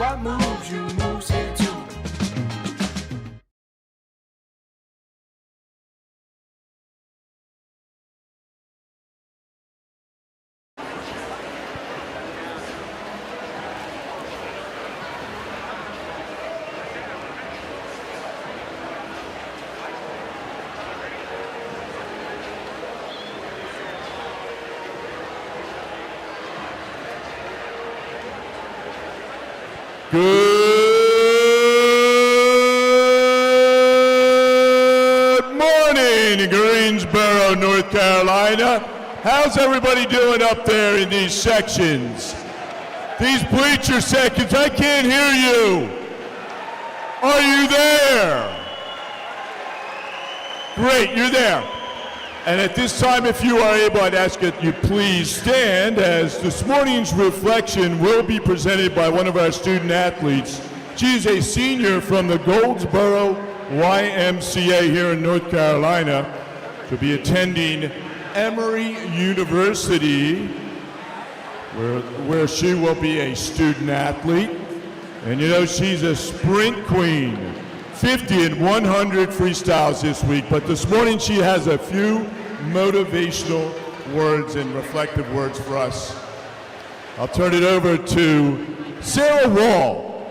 What moves you moves here too. Good morning, Greensboro, North Carolina. How's everybody doing up there in these sections? These bleacher sections, I can't hear you. Are you there? Great, you're there. And at this time, if you are able, I'd ask that you please stand, as this morning's reflection will be presented by one of our student athletes. She is a senior from the Greensboro YMCA here in North Carolina. She'll be attending Emory University, where she will be a student athlete. And you know, she's a sprint queen. 50 and 100 freestyles this week, but this morning she has a few motivational words and reflective words for us. I'll turn it over to Sarah Wall.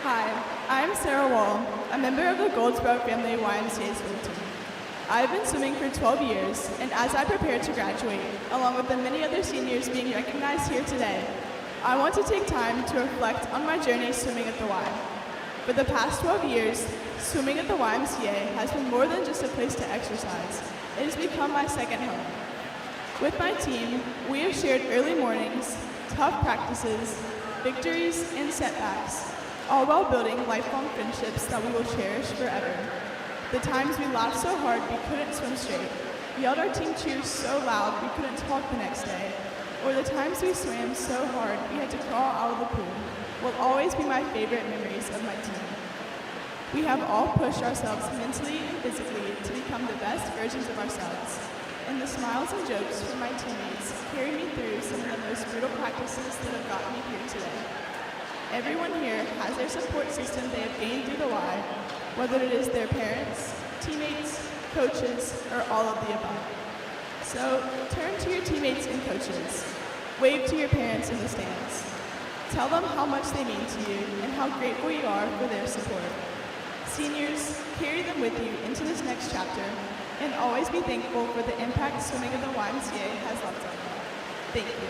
Hi, I'm Sarah Wall, a member of the Greensboro Family YMCA swim team. I've been swimming for 12 years, and as I prepare to graduate, along with the many other seniors being recognized here today, I want to take time to reflect on my journey swimming at the Y. For the past 12 years, swimming at the YMCA has been more than just a place to exercise. It has become my second home. With my team, we have shared early mornings, tough practices, victories, and setbacks, all while building lifelong friendships that we will cherish forever. The times we laughed so hard we couldn't swim straight, yelled our team cheers so loud we couldn't talk the next day, or the times we swam so hard we had to crawl out of the pool, will always be my favorite memories of my team. We have all pushed ourselves mentally and physically to become the best versions of ourselves, and the smiles and jokes from my teammates carry me through some of the most brutal practices that have gotten me here today. Everyone here has their support system they have gained through the Y, whether it is their parents, teammates, coaches, or all of the above. So turn to your teammates and coaches. Wave to your parents in the stands. Tell them how much they mean to you and how grateful you are for their support. Seniors, carry them with you into this next chapter and always be thankful for the impact swimming at the YMCA has left on you. Thank you.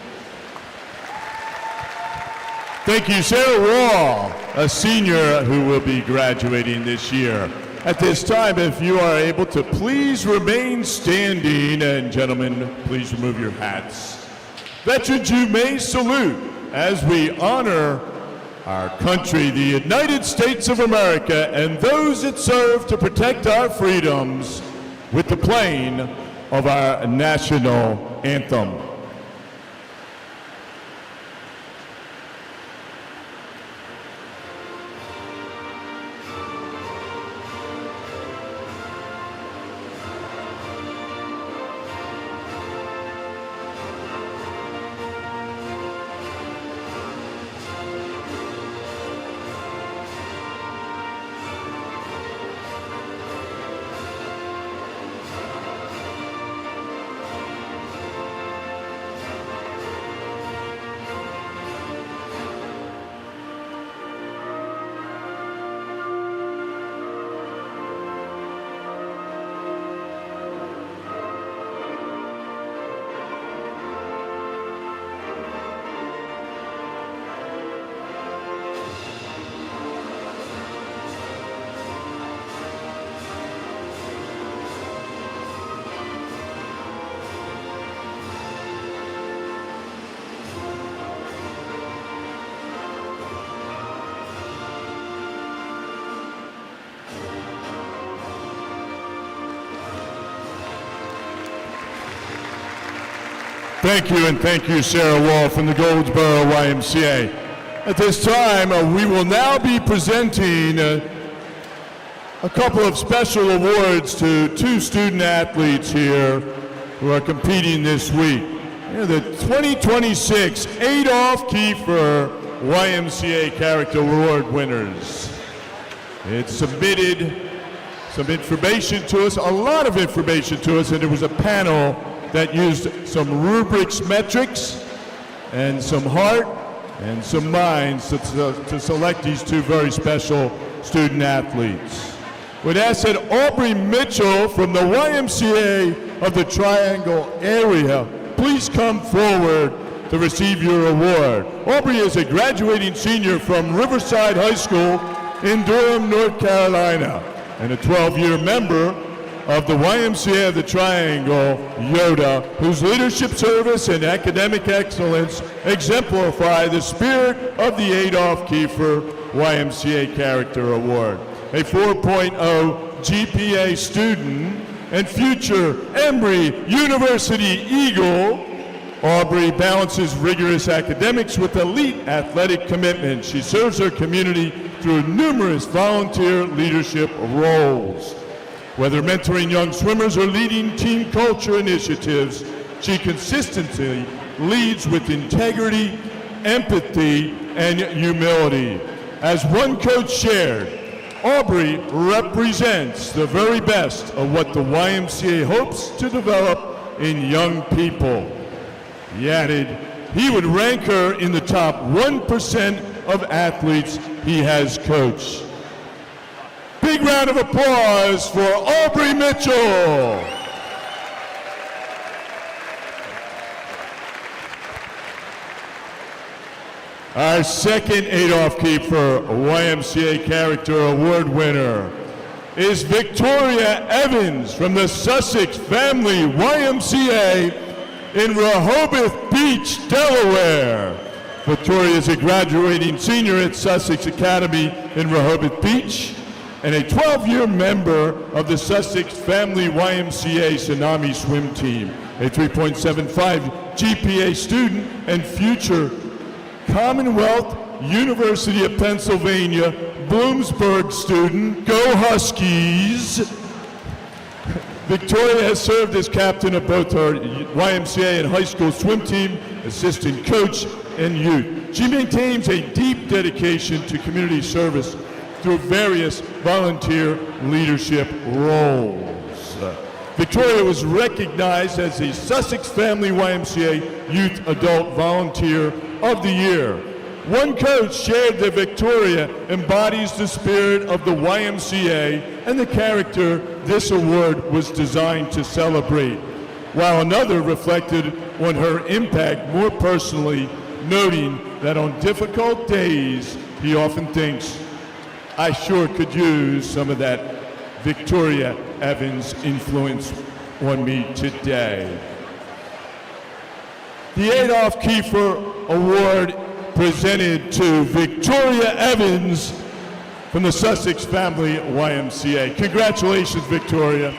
Thank you, Sarah Wall, a senior who will be graduating this year. At this time, if you are able to please remain standing, and gentlemen, please remove your hats. Veterans, you may salute as we honor our country, the United States of America, and those that serve to protect our freedoms with the playing of our national anthem. Thank you, and thank you, Sarah Wall from the Greensboro YMCA. At this time, we will now be presenting a couple of special awards to two student athletes here who are competing this week. The 2026 Adolf Kiefer YMCA Character Award winners. It submitted some information to us, a lot of information to us, and there was a panel that used some rubrics metrics and some heart and some minds to select these two very special student athletes. Would ask that Aubrey Mitchell from the YMCA of the Triangle area please come forward to receive your award. Aubrey is a graduating senior from Riverside High School in Durham, North Carolina, and a 12-year member of the YMCA of the Triangle, YODA, whose leadership, service, and academic excellence exemplify the spirit of the Adolf Kiefer YMCA Character Award. A 4.0 GPA student and future Emory University Eagle, Aubrey balances rigorous academics with elite athletic commitment. She serves her community through numerous volunteer leadership roles. Whether mentoring young swimmers or leading team culture initiatives, she consistently leads with integrity, empathy, and humility. As one coach shared, Aubrey represents the very best of what the YMCA hopes to develop in young people. He added he would rank her in the top 1% of athletes he has coached. Big round of applause for Aubrey Mitchell. Our second Adolf Kiefer YMCA Character Award winner is Victoria Evans from the Sussex Family YMCA in Rehoboth Beach, Delaware. Victoria is a graduating senior at Sussex Academy in Rehoboth Beach and a 12-year member of the Sussex Family YMCA Tsunami Swim Team, a 3.75 GPA student and future Commonwealth University of Pennsylvania Bloomsburg student. Go Huskies! Victoria has served as captain of both our YMCA and high school swim team, assistant coach, and youth. She maintains a deep dedication to community service through various volunteer leadership roles. Victoria was recognized as the Sussex Family YMCA Youth Adult Volunteer of the Year. One coach shared that Victoria embodies the spirit of the YMCA and the character this award was designed to celebrate, while another reflected on her impact more personally, noting that on difficult days, he often thinks, I sure could use some of that Victoria Evans influence on me today. The Adolf Kiefer Award presented to Victoria Evans from the Sussex Family YMCA. Congratulations, Victoria.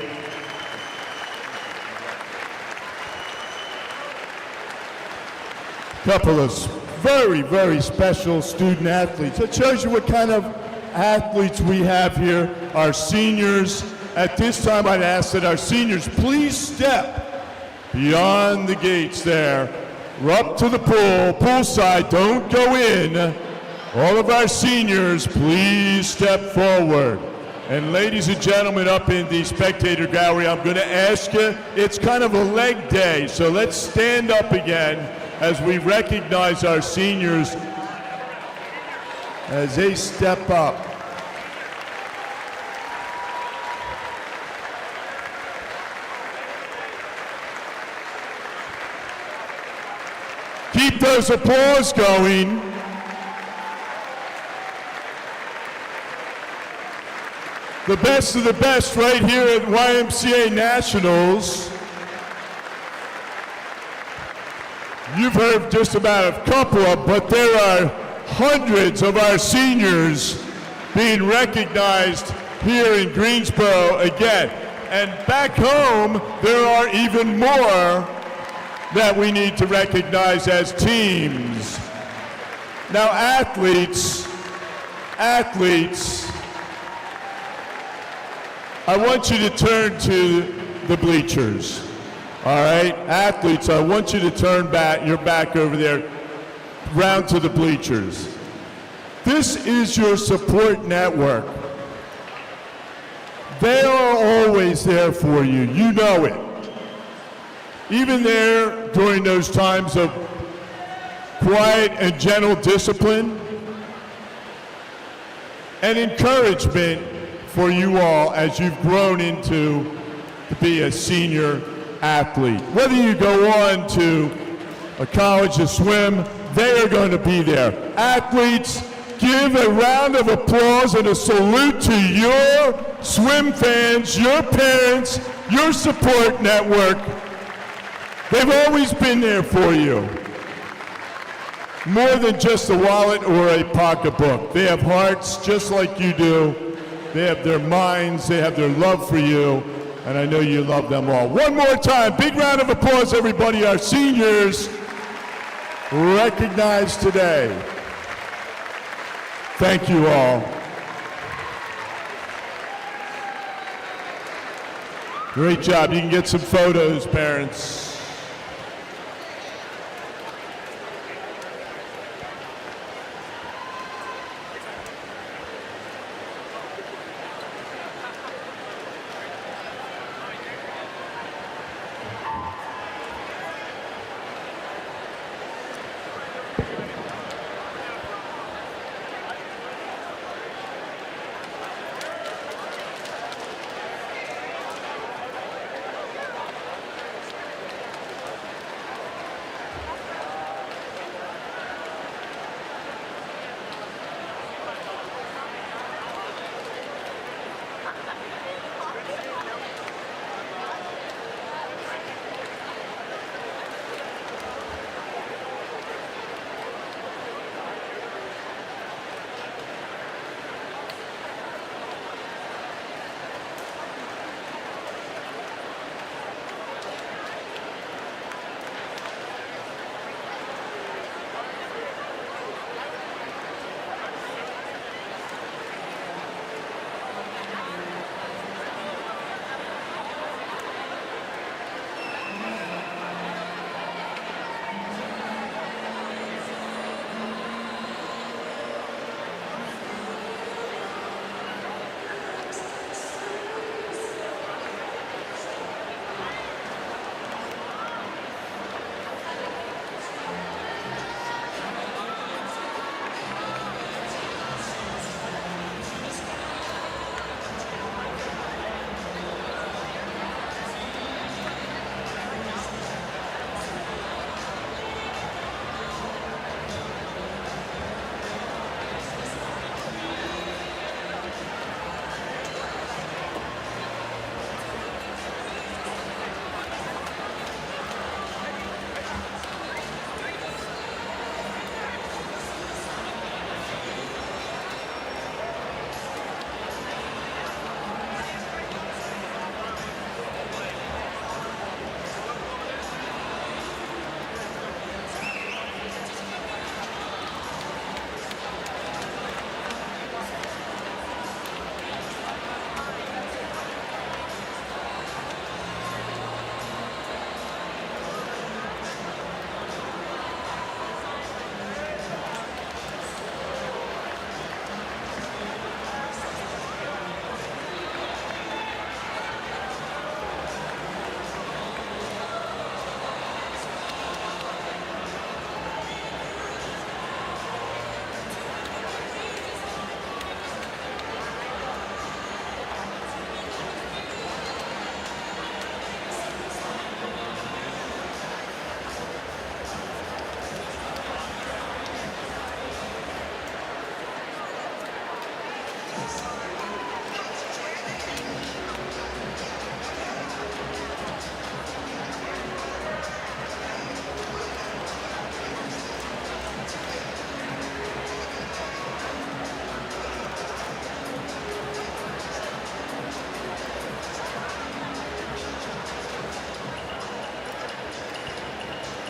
Couple of very, very special student athletes. It shows you what kind of athletes we have here, our seniors. At this time, I'd ask that our seniors please step beyond the gates there, up to the poolside, don't go in. All of our seniors, please step forward. And ladies and gentlemen up in the spectator gallery, I'm going to ask you, it's kind of a leg day, so let's stand up again as we recognize our seniors as they step up. Keep those applause going. The best of the best right here at YMCA Nationals. You've heard just about a couple of, but there are hundreds of our seniors being recognized here in Greensboro again. And back home, there are even more that we need to recognize as teams. Now, athletes, I want you to turn to the bleachers. All right, athletes, I want you to turn back, your back over there, round to the bleachers. This is your support network. They are always there for you, you know it. Even there during those times of quiet and gentle discipline and encouragement for you all as you've grown into to be a senior athlete. Whether you go on to a college to swim, they are going to be there. Athletes, give a round of applause and a salute to your swim fans, your parents, your support network. They've always been there for you. More than just a wallet or a pocketbook. They have hearts just like you do. They have their minds, they have their love for you, and I know you love them all. One more time, big round of applause, everybody. Our seniors recognized today. Thank you all. Great job. You can get some photos, parents.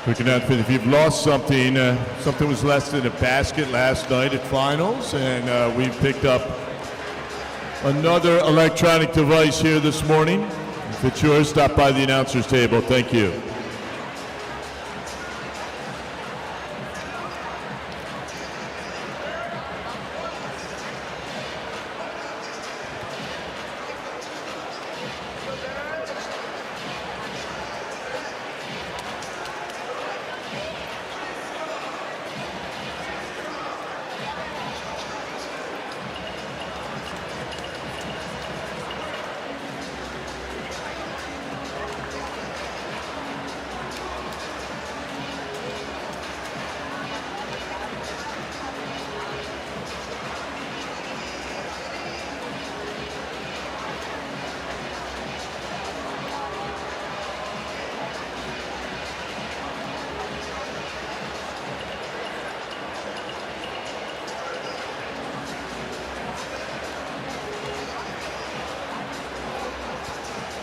Quick announcement, if you've lost something, something was left in a basket last night at finals, and we picked up another electronic device here this morning. If it's yours, stop by the announcer's table. Thank you.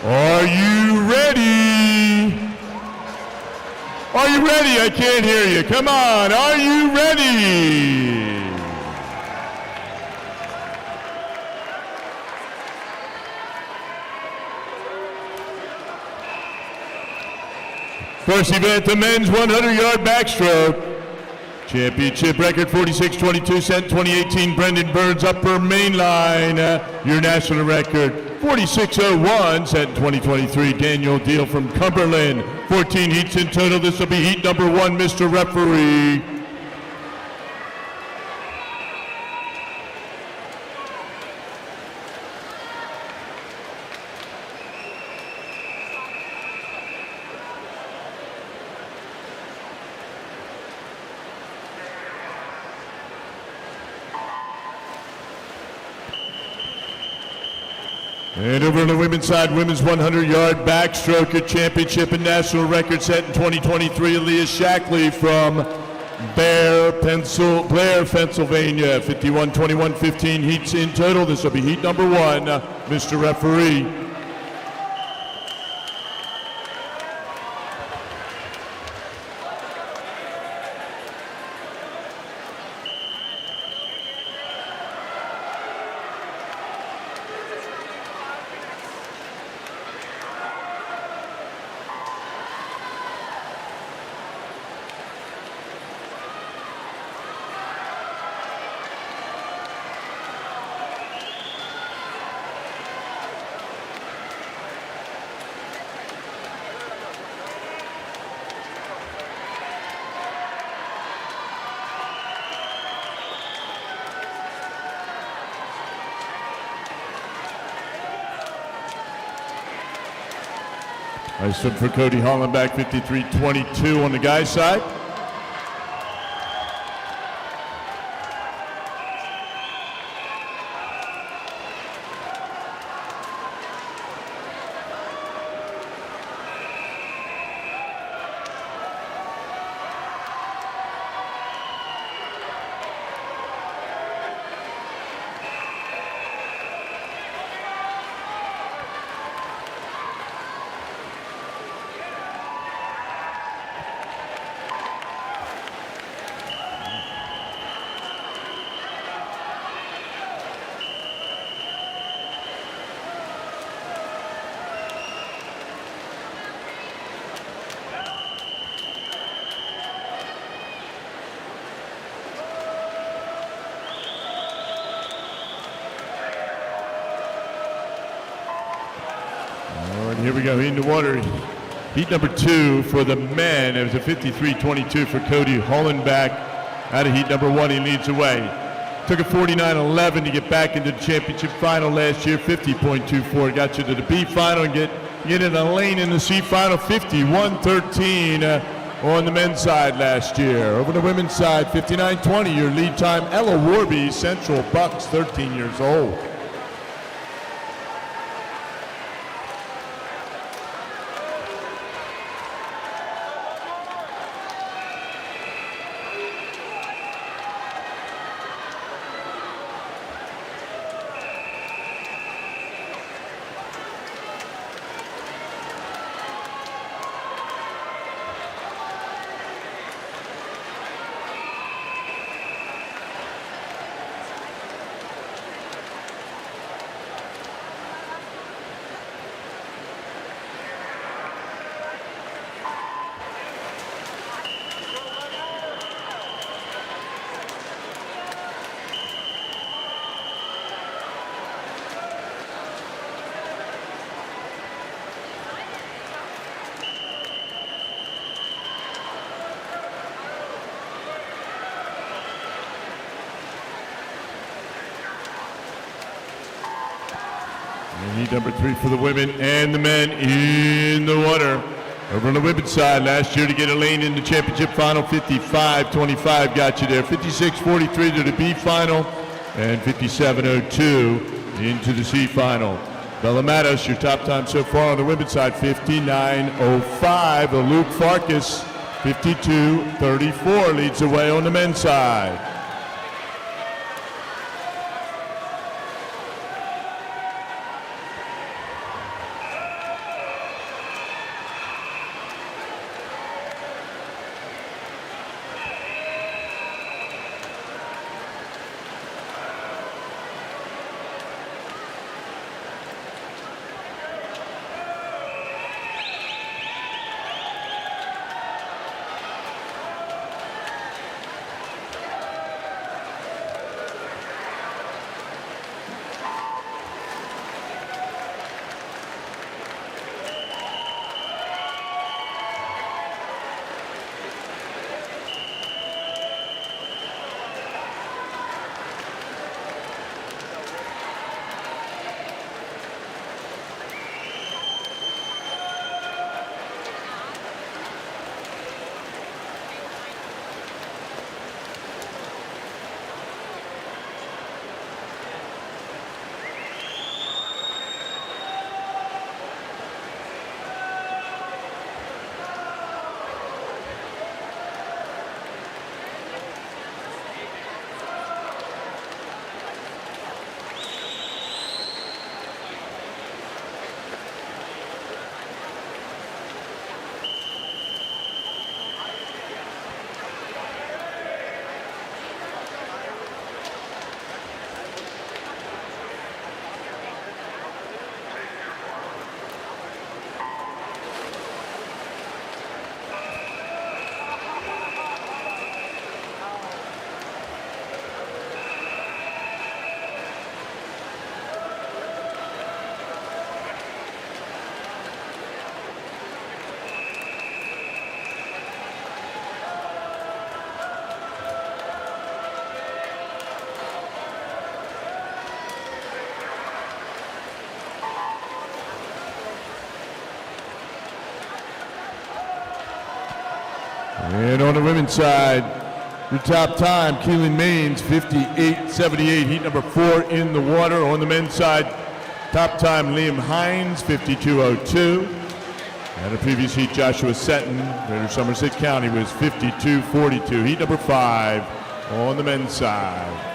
Are you ready? Are you ready? I can't hear you. Come on, are you ready? First event, the men's 100-yard backstroke. Championship record 46.22, set 2018. Brendan Burns, upper main line. Your national record 46.01, set in 2023. Daniel Deal from Cumberland. 14 heats in total. This will be heat number 1, Mr. Referee. And over on the women's side, women's 100-yard backstroke, your championship and national record set in 2023. Aaliyah Shackley from Blair, Pennsylvania. 51-21, 15 heats in total. This will be heat number 1, Mr. Referee. Nice one for Cody Hollenbach, 53-22 on the guy's side. Here we go, in the water. Heat number 2 for the men. It was a 53-22 for Cody Hollenbach. Out of heat number 1, he leads away. Took a 49-11 to get back into the championship final last year. 50.24 got you to the B final and get in a lane in the C final. 51-13 on the men's side last year. Over the women's side, 59-20, your lead time. Ella Warby, Central Bucks, 13 years old. And heat number 3 for the women and the men in the water. Over on the women's side, last year to get a lane in the championship final, 55-25 got you there. 56-43 to the B final, and 57-02 into the C final. Bella Matos, your top time so far on the women's side, 59-05. Luke Farkas, 52-34 leads the way on the men's side. And on the women's side, your top time, Keelan Maines, 58-78, heat number 4 in the water. On the men's side, top time, Liam Hines, 52-02. And the previous heat, Joshua Seton, Greater Somerset County, was 52-42. Heat number 5 on the men's side.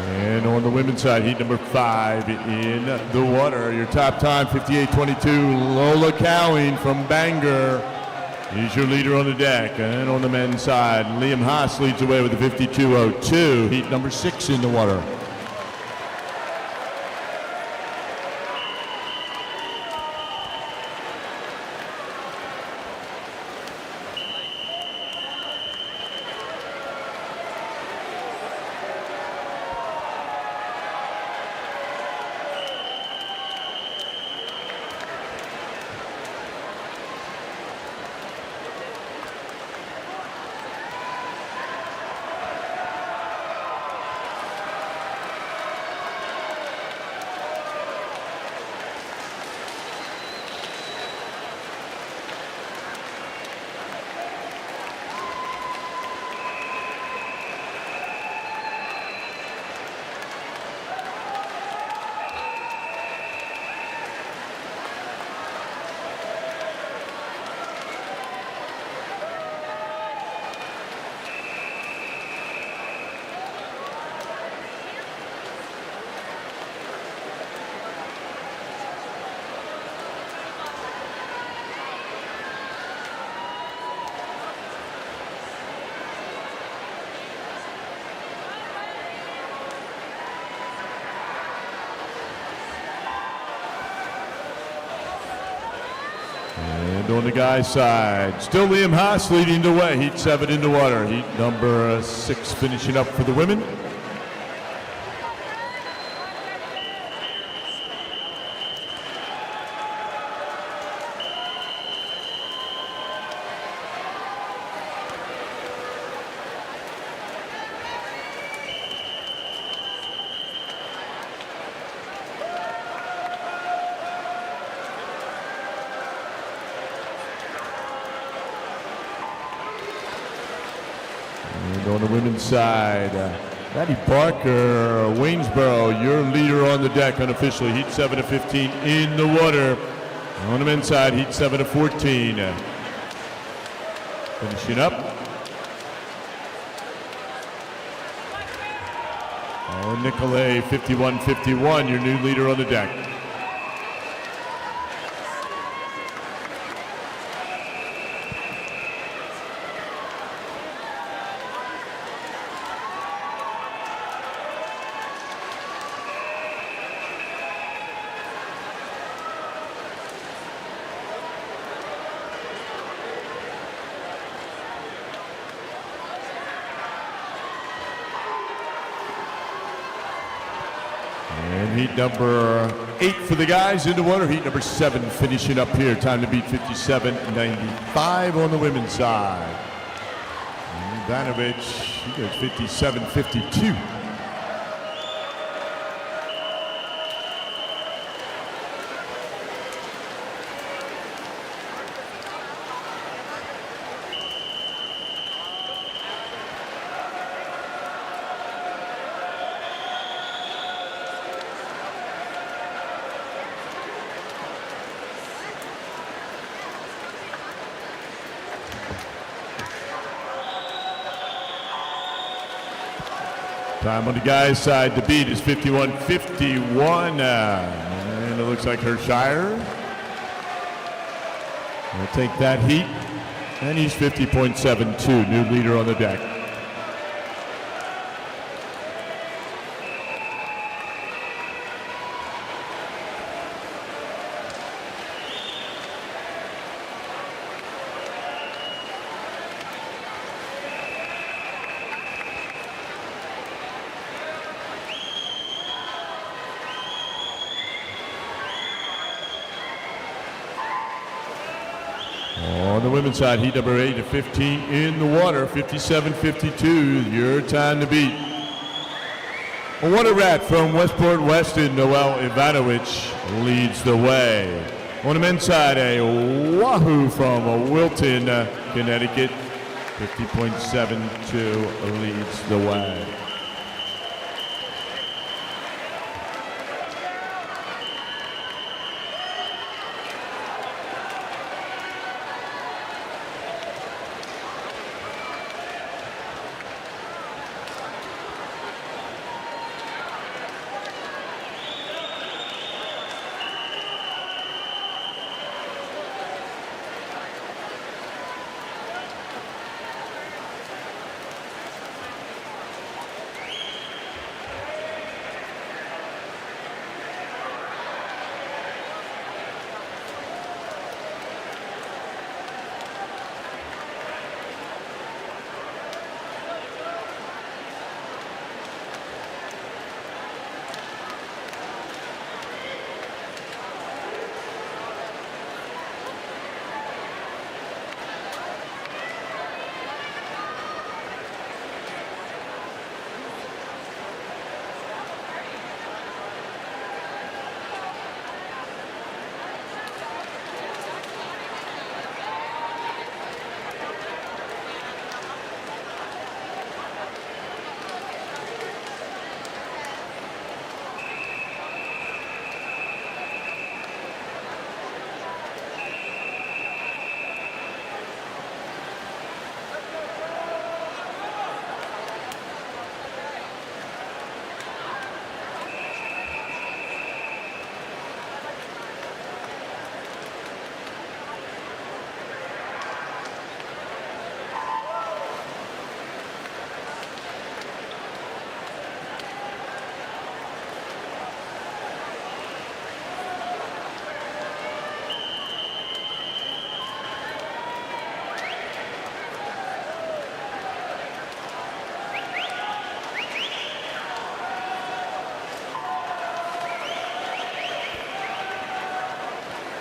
And on the women's side, heat number 5 in the water. Your top time, 58-22, Lola Cowing from Bangor. He's your leader on the deck. And on the men's side, Liam Haas leads the way with a 52-02, heat number 6 in the water. And on the guy's side, still Liam Haas leading the way. Heat 7 in the water. Heat number 6 finishing up for the women. And on the women's side, Maddie Barker, Waynesboro, your leader on the deck unofficially. Heat 7 of 15 in the water. On the men's side, Heat 7 of 14. Finishing up. Oh, Nicolay, 51-51, your new leader on the deck. And heat number 8 for the guys in the water. Heat number 7 finishing up here. Time to beat 57-95 on the women's side. And Ivanovic, he goes 57-52. Time on the guys' side to beat is 51-51. And it looks like Hershire will take that heat. And he's 50.72, new leader on the deck. On the women's side, heat number 8 of 15 in the water, 57-52, your time to beat. A water rat from Westport Weston, Noel Ivanovic leads the way. On the men's side, a Wahoo from Wilton, Connecticut, 50.72 leads the way.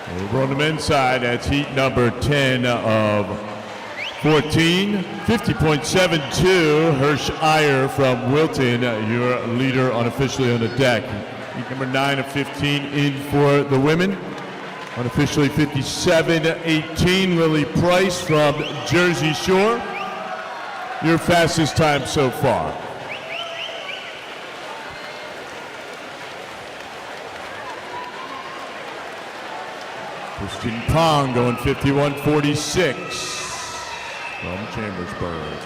Over on the men's side, that's heat number 10 of 14, 50.72. Hirsch Iyer from Wilton, your leader unofficially on the deck. Heat number 9 of 15 in for the women. Unofficially 57.18. Lily Price from Jersey Shore. Your fastest time so far. Christian Pong going 51.46 from Chambersburg.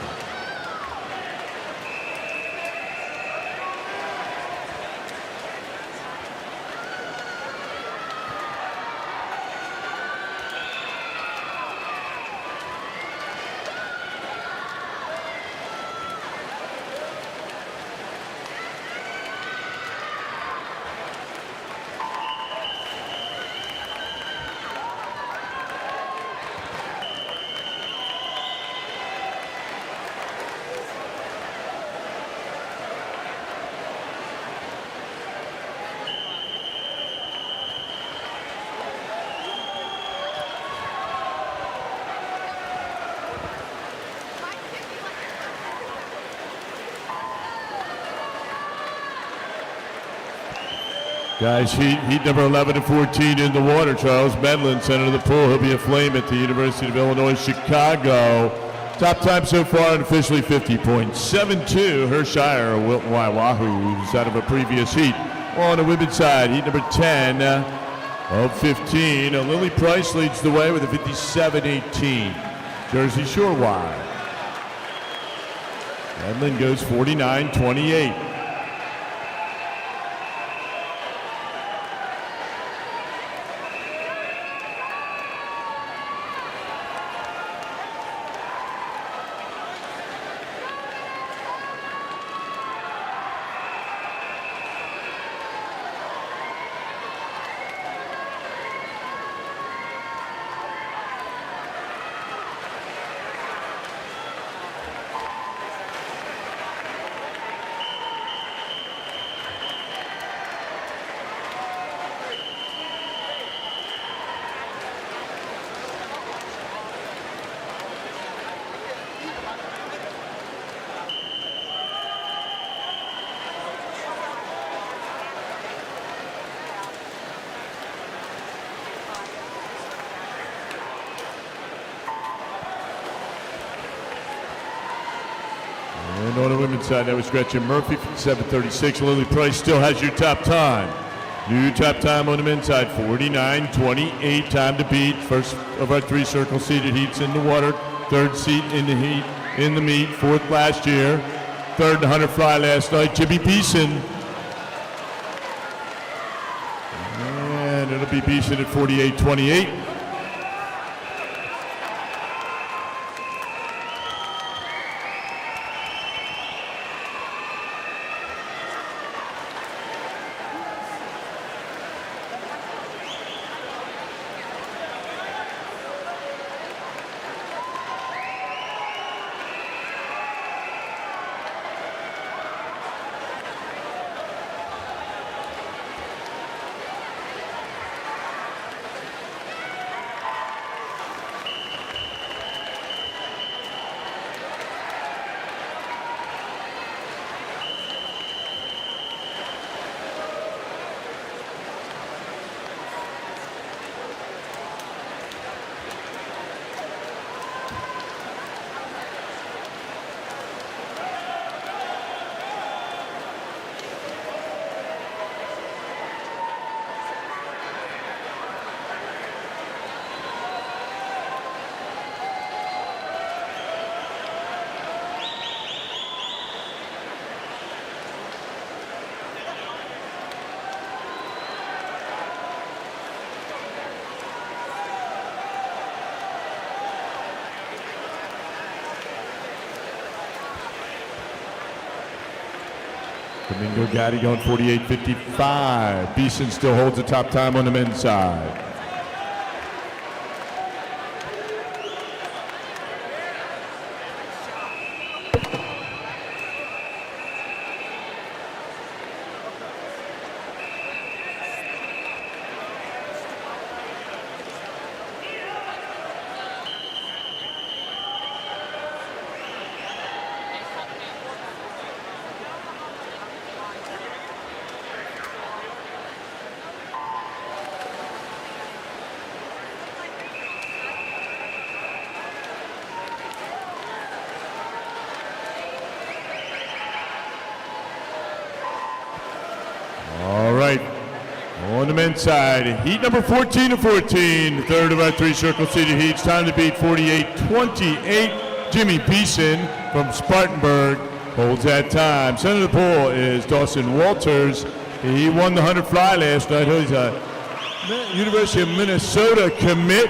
Guys, heat number 11 and 14 in the water. Charles Medley, center of the pool. He'll be a flame at the University of Illinois, Chicago. Top time so far, unofficially 50.72. Hirsch Iyer, Wilton Waiwahoos out of a previous heat. On the women's side, heat number 10 of 15. Lily Price leads the way with a 57.18. Jersey Shore wide. Medley goes 49.28. And on the women's side, that was Gretchen Murphy from 7:36. Lily Price still has your top time. New top time on the men's side, 49.28. Time to beat. First of our 3 circle seated heats in the water. Third seat in the heat, in the meet. Fourth last year. Third in the 100 fly last night, Jimmy Beeson. And it'll be Beeson at 48.28. Domingo Gatti going 48.55. Beeson still holds the top time on the men's side. All right. On the men's side, heat number 14 to 14, third of our three circle seated heats. Time to beat 48-28. Jimmy Beeson from Spartanburg holds that time. Center of the pole is Dawson Walters. He won the 100 fly last night. He's a University of Minnesota commit.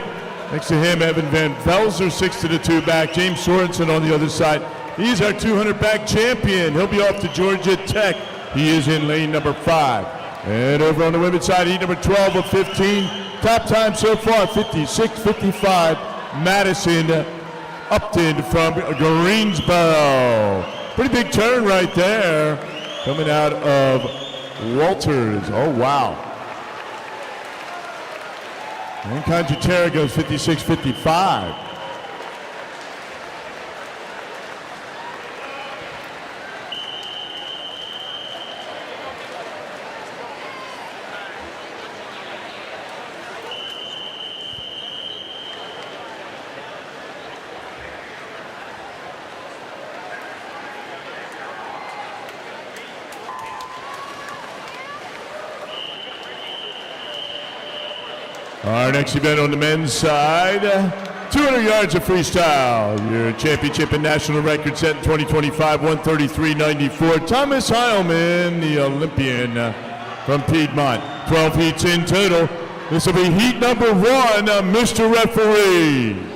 Next to him, Evan Van Velzer, 6-2 back. James Sorensen on the other side. He's our 200 back champion. He'll be off to Georgia Tech. He is in lane number 5. And over on the women's side, heat number 12 of 15. Top time so far, 56-55. Madison Upton from Greensboro. Pretty big turn right there coming out of Walters. Oh, wow. And Conjatera goes 56-55. Our next event on the men's side, 200 yards of freestyle. Your championship and national record set in 2025, 133.94. Thomas Heilman, the Olympian from Piedmont. 12 heats in total. This will be heat number 1, Mr. Referee.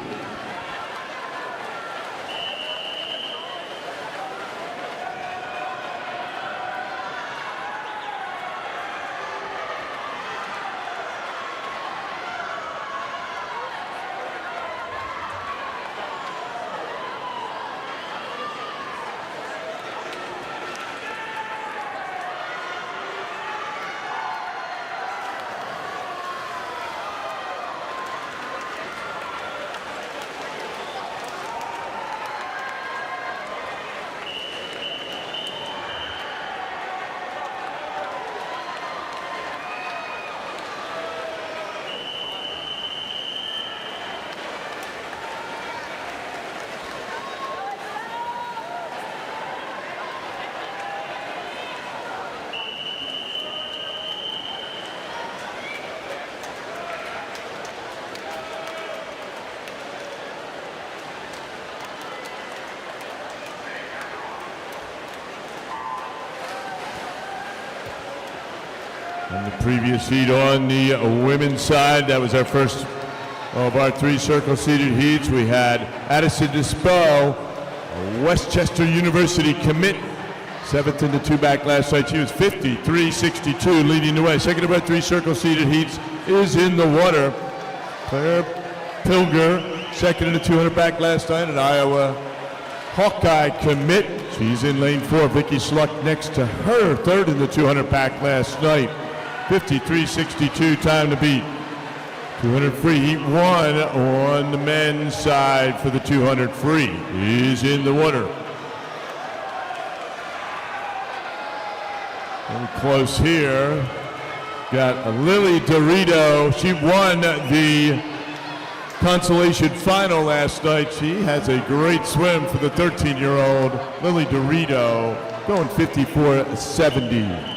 In the previous heat on the women's side, that was our first of our three circle seated heats. We had Addison Dispo, a Westchester University commit, 7th in the 2 back last night. She was 53-62 leading the way. Second of our three circle seated heats is in the water. Claire Pilger, second in the 200 back last night, an Iowa Hawkeye commit. She's in lane 4. Vicky Sluck next to her, third in the 200 back last night. 53-62 time to beat. 200 free, heat 1 on the men's side for the 200 free is in the water. And close here. Got Lily Dorito. She won the consolation final last night. She has a great swim for the 13-year-old Lily Dorito, going 54-70.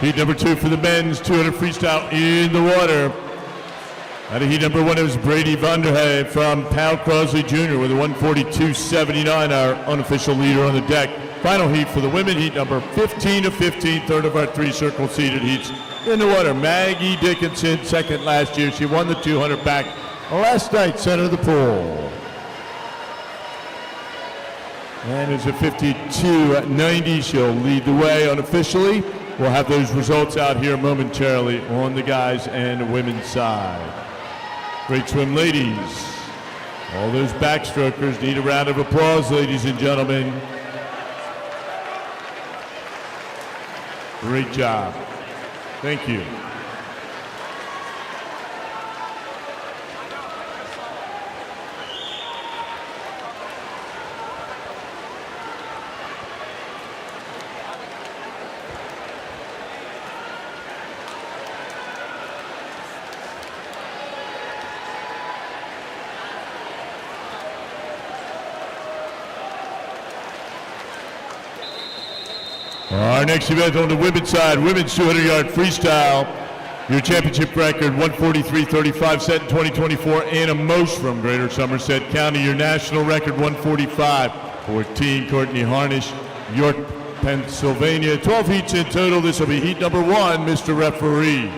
Heat number 2 for the men's 200 freestyle in the water. Out of heat number 1, it was Brady Vanderheide from Pal Crosley Jr. with a 142.79, our unofficial leader on the deck. Final heat for the women, heat number 15 of 15, third of our three circle seated heats in the water. Maggie Dickinson, second last year. She won the 200 back last night, center of the pool. And there's a 52.90. She'll lead the way unofficially. We'll have those results out here momentarily on the guys and women's side. Great swim, ladies. All those backstrokers need a round of applause, ladies and gentlemen. Great job. Thank you. Our next event on the women's side, women's 200-yard freestyle. Your championship record, 143.35, set in 2024. Anna Most from Greater Somerset County. Your national record, 145.14. Courtney Harnish, York, Pennsylvania. 12 heats in total. This will be heat number 1, Mr. Referee.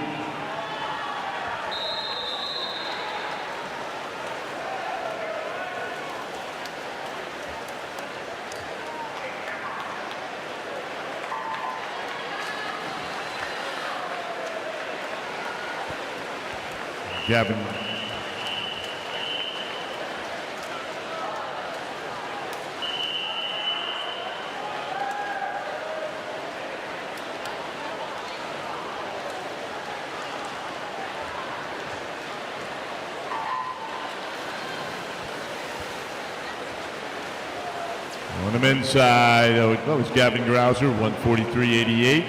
Gavin. On the men's side, that was Gavin Grouser, 143.88.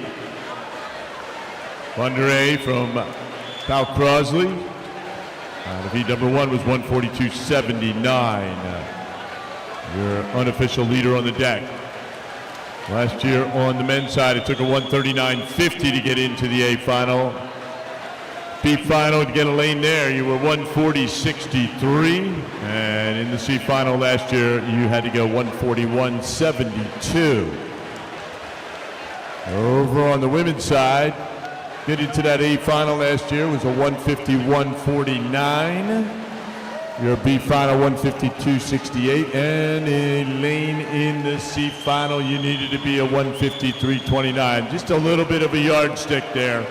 Bundray from Pal Crosley. The heat number 1 was 142.79. Your unofficial leader on the deck. Last year on the men's side, it took a 139.50 to get into the A final. B final to get a lane there, you were 140.63. And in the C final last year, you had to go 141.72. Over on the women's side, get into that A final last year was a 151.49. Your B final 152.68, and a lane in the C final you needed to be a 153.29. Just a little bit of a yardstick there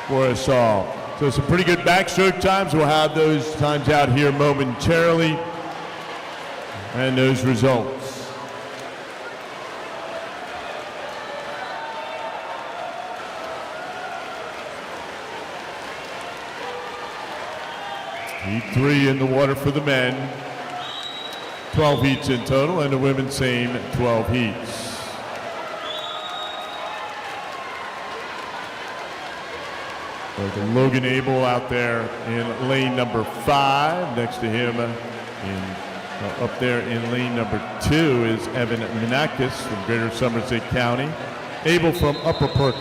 for us all. So some pretty good backstroke times. We'll have those times out here momentarily, and those results. Heat 3 in the water for the men. 12 heats in total, and the women same 12 heats. So Logan Abel out there in lane number 5. Next to him up there in lane number 2 is Evan Menakis from Greater Somerset County. Abel from Upper Perk.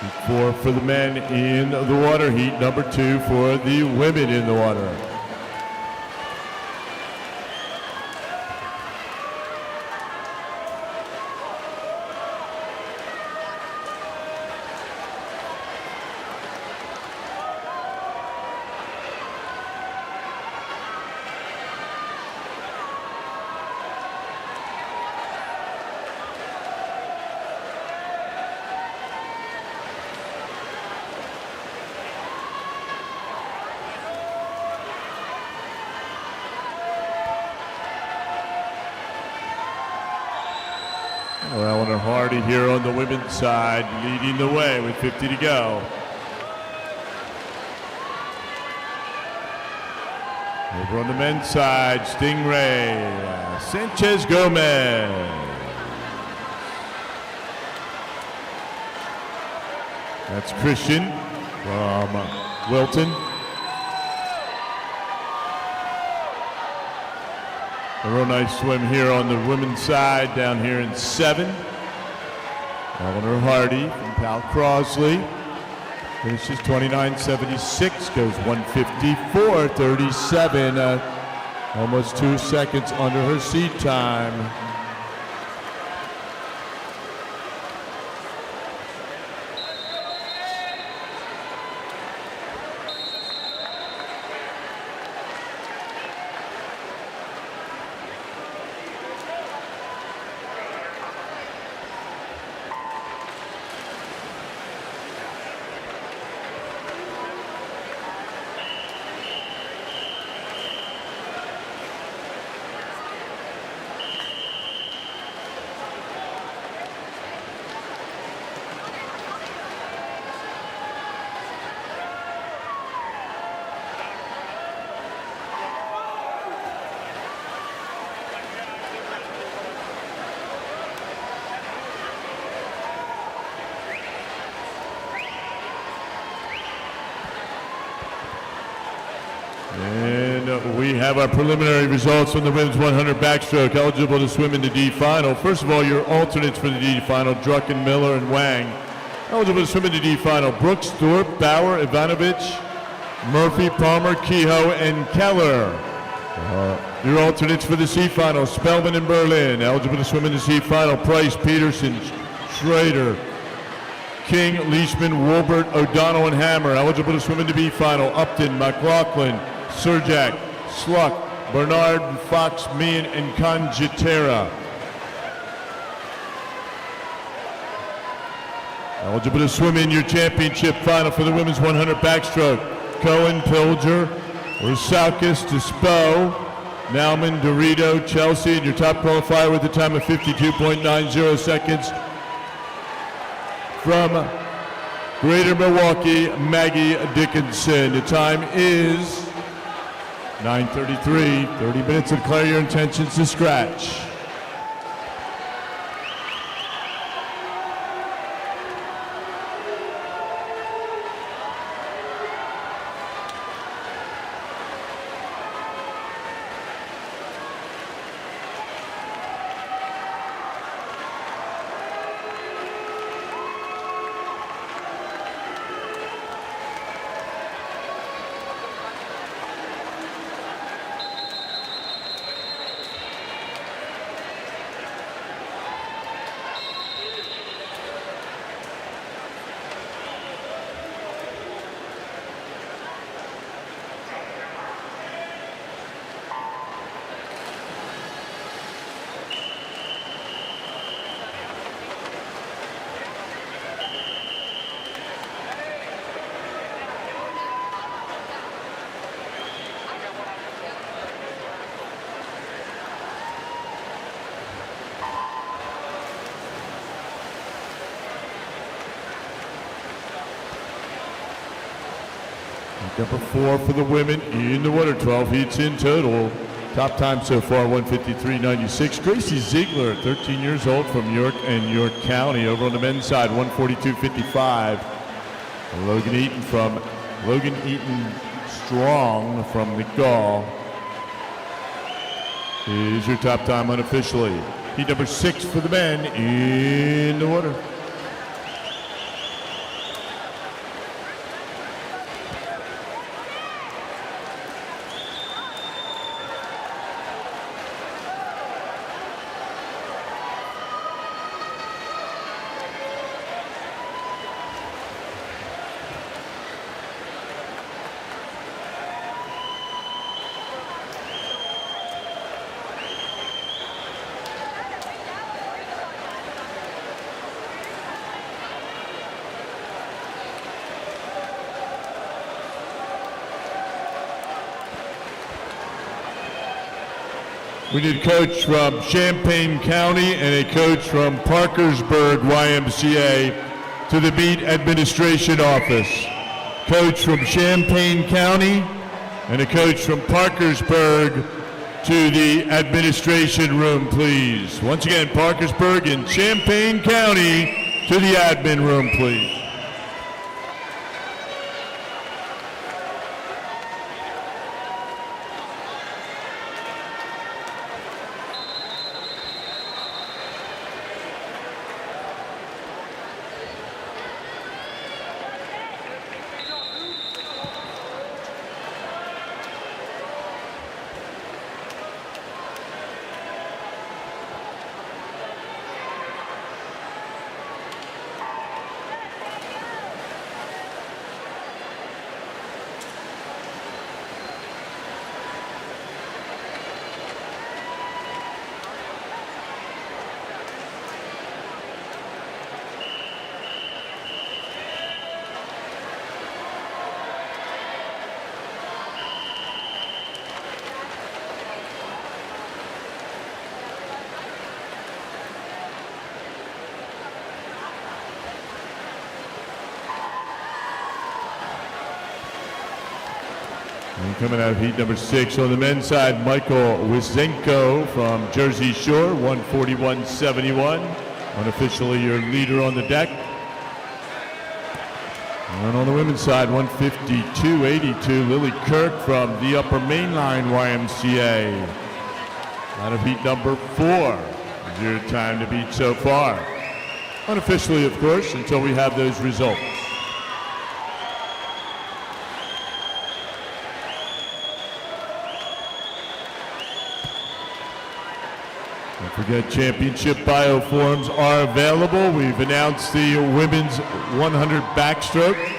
Heat 4 for the men in the water. Heat number 2 for the women in the water. Eleanor Hardy here on the women's side, leading the way with 50 to go. Over on the men's side, Stingray, Sanchez Gomez. That's Christian from Wilton. A real nice swim here on the women's side down here in 7. Eleanor Hardy from Pal Crosley finishes 29.76, goes 154.37, almost 2 seconds under her seed time. And we have our preliminary results from the women's 100 backstroke. Eligible to swim in the D final. First of all, your alternates for the D final: Drucken, Miller, and Wang. Eligible to swim in the D final: Brooks, Thorpe, Bauer, Ivanovich, Murphy, Palmer, Kehoe, and Keller. Your alternates for the C final: Spellman and Berlin. Eligible to swim in the C final: Price, Peterson, Schrader, King, Leishman, Wolbert, O'Donnell, and Hammer. Eligible to swim in the B final: Upton, McLaughlin, Surjak, Sluck, Bernard, Fox, Meehan, and Conjitera. Eligible to swim in your championship final for the women's 100 backstroke: Cohen, Pilger, Rosaukis, Despo, Nauman, Dorito, Chelsea, and your top qualifier with a time of 52.90 seconds from Greater Milwaukee, Maggie Dickinson. The time is 9:33, 30 minutes. Declare your intentions to scratch. Number 4 for the women in the water, 12 heats in total. Top time so far, 153.96. Gracie Ziegler, 13 years old from York and York County. Over on the men's side, 142.55. Logan Eaton Strong from McGall is your top time unofficially. Heat number 6 for the men in the water. We need a coach from Champaign County and a coach from Parkersburg YMCA to the meet administration office. Coach from Champaign County and a coach from Parkersburg to the administration room, please. Once again, Parkersburg and Champaign County to the admin room, please. And coming out of heat number 6 on the men's side, Michael Wizenko from Jersey Shore, 141.71. Unofficially your leader on the deck. And on the women's side, 152.82, Lily Kirk from the Upper Mainline YMCA. Out of heat number 4 is your time to beat so far. Unofficially, of course, until we have those results. Don't forget, championship bioforms are available. We've announced the women's 100 backstroke.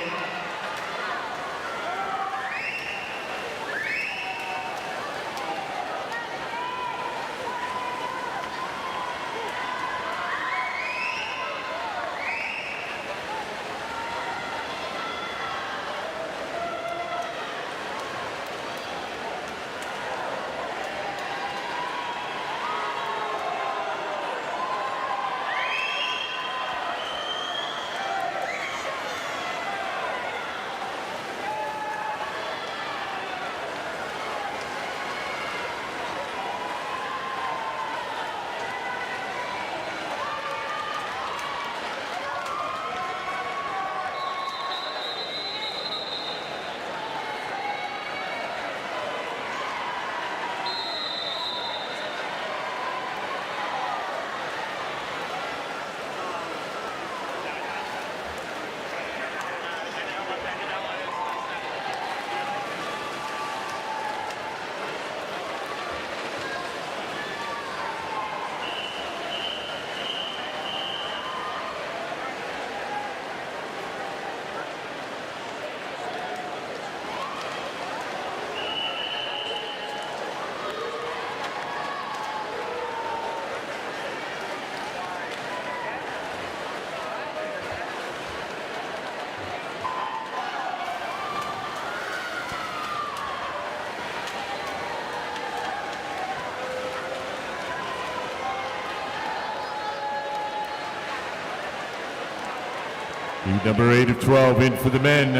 Heat number 8 of 12 in for the men.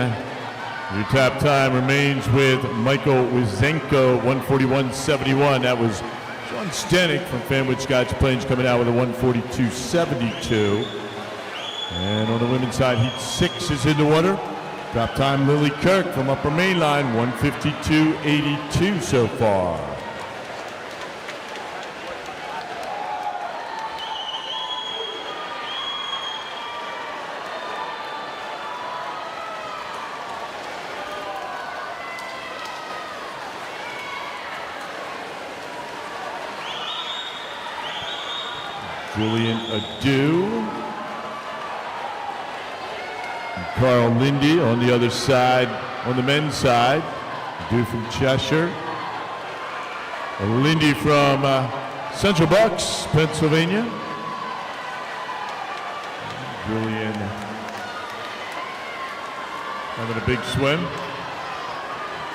Your top time remains with Michael Wizenko, 141.71. That was John Stanek from Fanwood Scotch Plains coming out with a 142.72. And on the women's side, heat 6 is in the water. Top time, Lily Kirk from Upper Mainline, 152.82 so far. Julian Adu. And Carl Lindy on the other side, on the men's side. Adu from Cheshire. Lindy from Central Bucks, Pennsylvania. Julian having a big swim.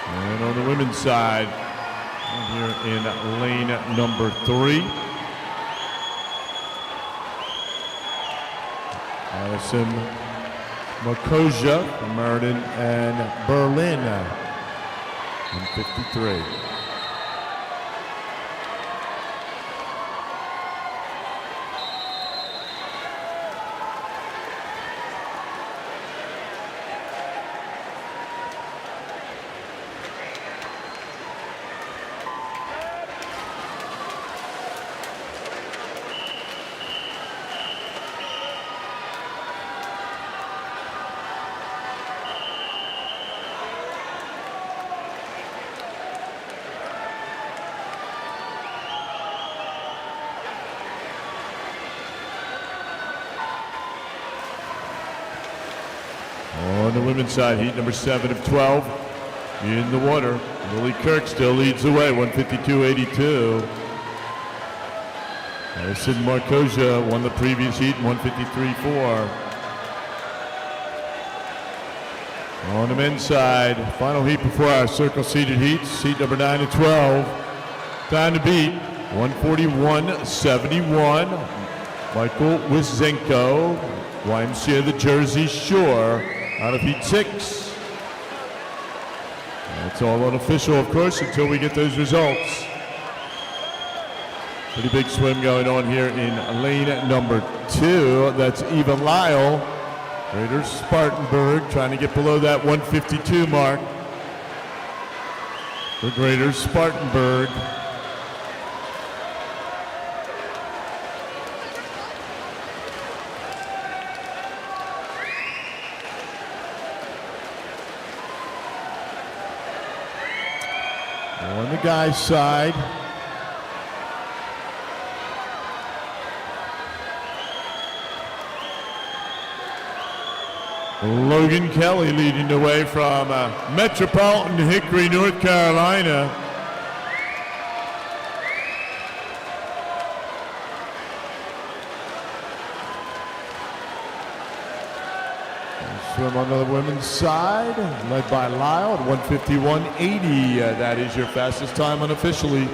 And on the women's side, And here in lane number 3. Allison Makosia from Meriden and Berlin in 53. On the women's side, heat number 7 of 12 in the water. Lily Kirk still leads the way, 152.82. Allison Marcosia won the previous heat, 153.4. On the men's side, final heat before our circle seated heats, heat number 9 of 12. Time to beat, 141.71. Michael Wizenko, YMCA the Jersey Shore, out of heat 6. It's all unofficial, of course, until we get those results. Pretty big swim going on here in lane number 2. That's Eva Lyle, Greater Spartanburg, trying to get below that 152 mark for Greater Spartanburg. On the guy's side, Logan Kelly leading the way from Metropolitan Hickory, North Carolina. Swim on the women's side, led by Lyle at 151.80. That is your fastest time unofficially.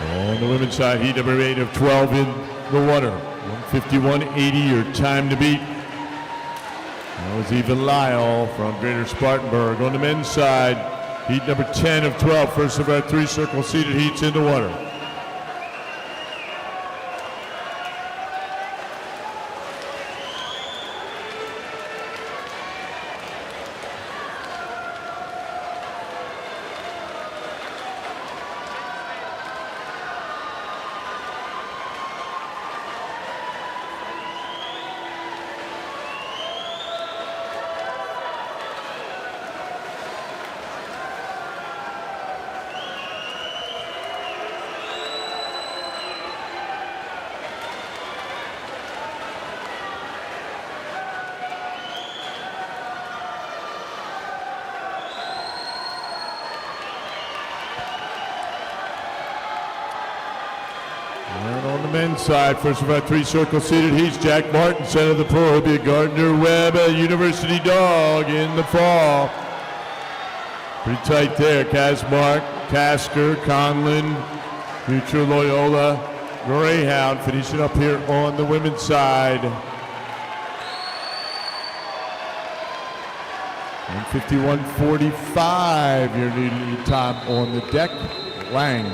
On the women's side, heat number 8 of 12 in the water. 151.80, your time to beat. That was Eva Lyle from Greater Spartanburg. On the men's side, heat number 10 of 12, first of our 3 circle seated heats in the water. And on the men's side, first of our 3 circle seated heats, Jack Martin, center of the pool. He'll be a Gardner Webb University dog in the fall. Pretty tight there. Kazmark, Tasker, Conlin, future Loyola Greyhound finishing up here on the women's side. 151.45, your lead time on the deck, Lang.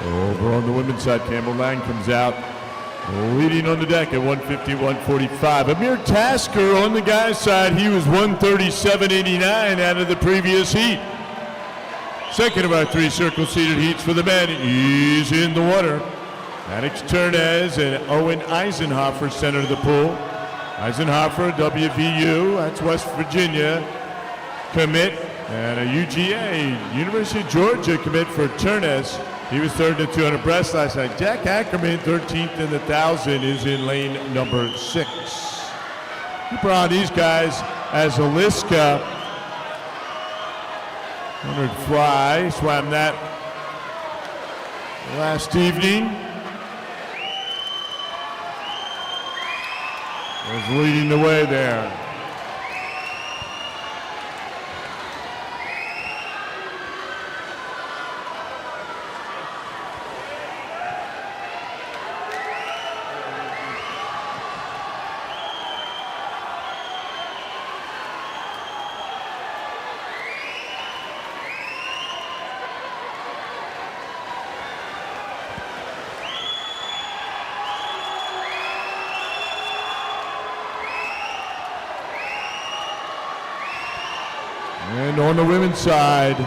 Over on the women's side, Campbell Lang comes out leading on the deck at 150-145. Amir Tasker on the guy's side, he was 137.89 out of the previous heat. Second of our three circle-seated heats for the men. He's in the water. Maddox Turnez and Owen Eisenhofer center of the pool. Eisenhofer, WVU, that's West Virginia commit, and a UGA, University of Georgia commit for Turnez. He was third in the 200 breast last night. Jack Ackerman, 13th in the 1,000, is in lane number 6. Keep around these guys as Aliska, 100 fly, swam that last evening. Was leading the way there. And on the women's side,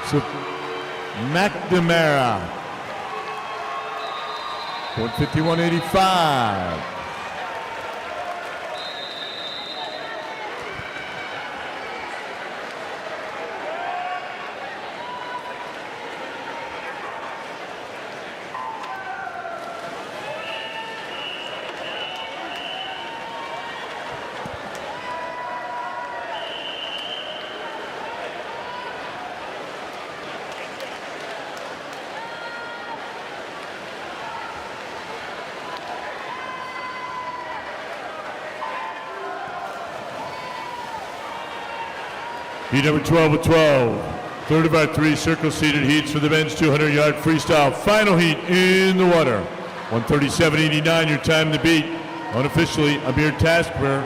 so McNamara, 151.85. Heat number 12 of 12. Third of our three circle-seated heats for the men's 200-yard freestyle. Final heat in the water. 137.89, your time to beat. Unofficially, Amir Tasker,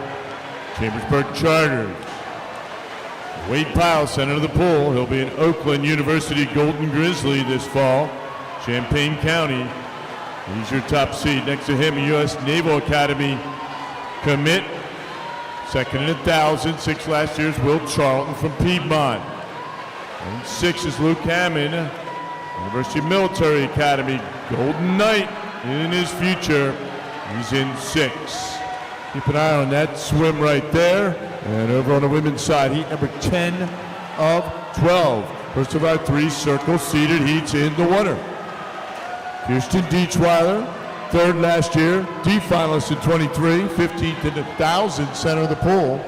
Chambersburg Chargers. Wade Pyle, center of the pool. He'll be in Oakland University Golden Grizzly this fall. Champaign County. He's your top seed. Next to him, a U.S. Naval Academy commit. Second in 1,000, 6 last year's Will Charlton from Piedmont. And 6 is Luke Hammond, University Military Academy, Golden Knight in his future. He's in 6. Keep an eye on that swim right there. And over on the women's side, heat number 10 of 12. First of our three circle-seated heats in the water. Kirsten Dietzweiler, third last year, D finalist in 23, 15th in 1,000, center of the pool.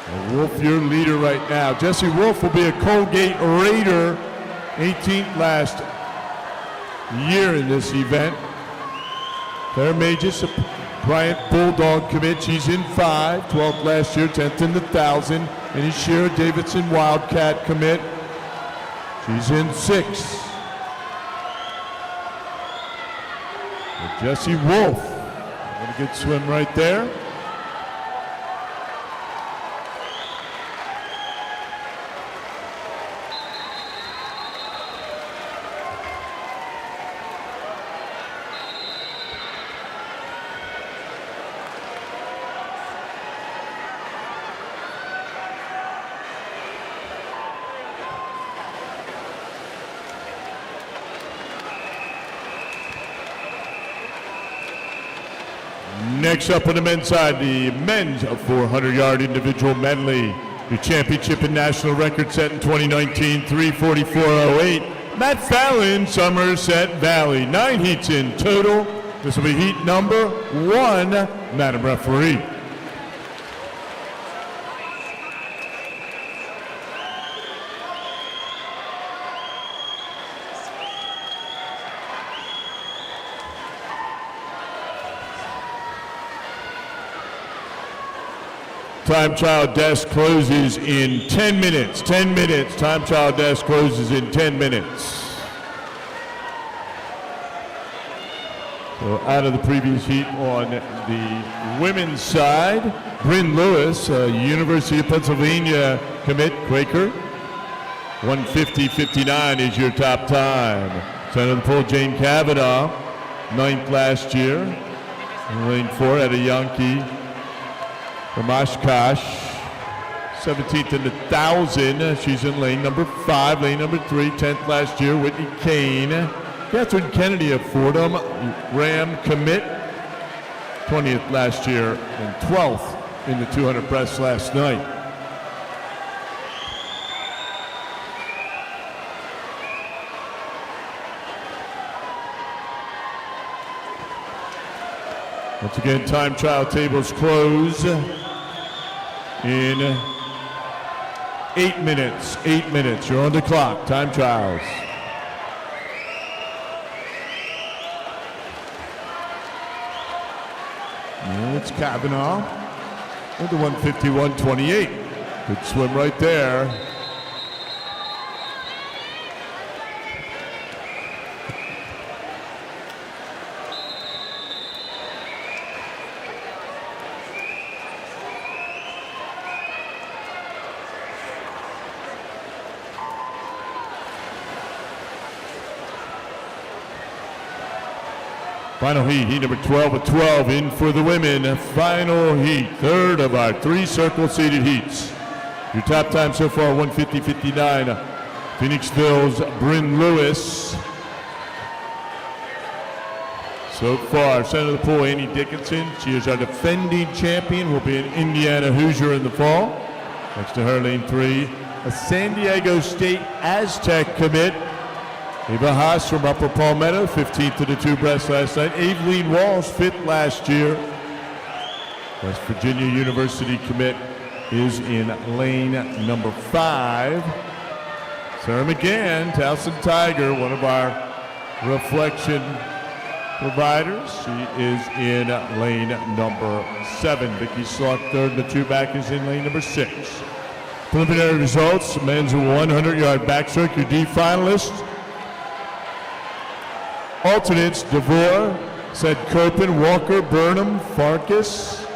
And Wolf, your leader right now. Jesse Wolf will be a Colgate Raider, 18th last year in this event. Claire Magis, a Bryant Bulldog commit. She's in 5, 12th last year, 10th in 1,000. And Shira Davidson Wildcat commit. She's in 6. Jesse Wolf, what a good swim right there. Next up on the men's side, the men's 400-yard individual medley. The championship and national record set in 2019, 3:44.08. Matt Fallon, Somerset Valley. 9 heats in total. This will be heat number 1. Madam Referee. Time trial desk closes in 10 minutes. 10 minutes. Time trial desk closes in 10 minutes. So out of the previous heat on the women's side, Bryn Lewis, University of Pennsylvania commit, Quaker. 1:50.59 is your top time. Center of the pole, Jane Kavanaugh, 9th last year. In lane 4, at a Yankee from Oshkosh. 17th in the 1,000. She's in lane number 5. Lane number 3, 10th last year, Whitney Kane. Catherine Kennedy of Fordham, Ram commit. 20th last year and 12th in the 200 breast last night. Once again, time trial tables close in 8 minutes. 8 minutes. You're on the clock. Time trials. And it's Kavanaugh with the 1:51.28. Good swim right there. Final heat, heat number 12 of 12 in for the women. Final heat, third of our 3 circle seated heats. Your top time so far, 1:50.59. Phoenixville's Bryn Lewis. So far, center of the pool, Annie Dickinson. She is our defending champion, will be an Indiana Hoosier in the fall. Next to her, lane 3, a San Diego State Aztec commit. Eva Haas from Upper Palmetto, 15th to the 2 breast last night. Aveline Walls, 5th last year. West Virginia University commit is in lane number 5. Sarah McGann, Towson Tiger, one of our reflection providers. She is in lane number 7. Vicky Slaught, 3rd. The 2 back is in lane number 6. Preliminary results, men's 100-yard backstroke, your D finalists. Alternates, DeVore, said Copen, Walker, Burnham, Farkas,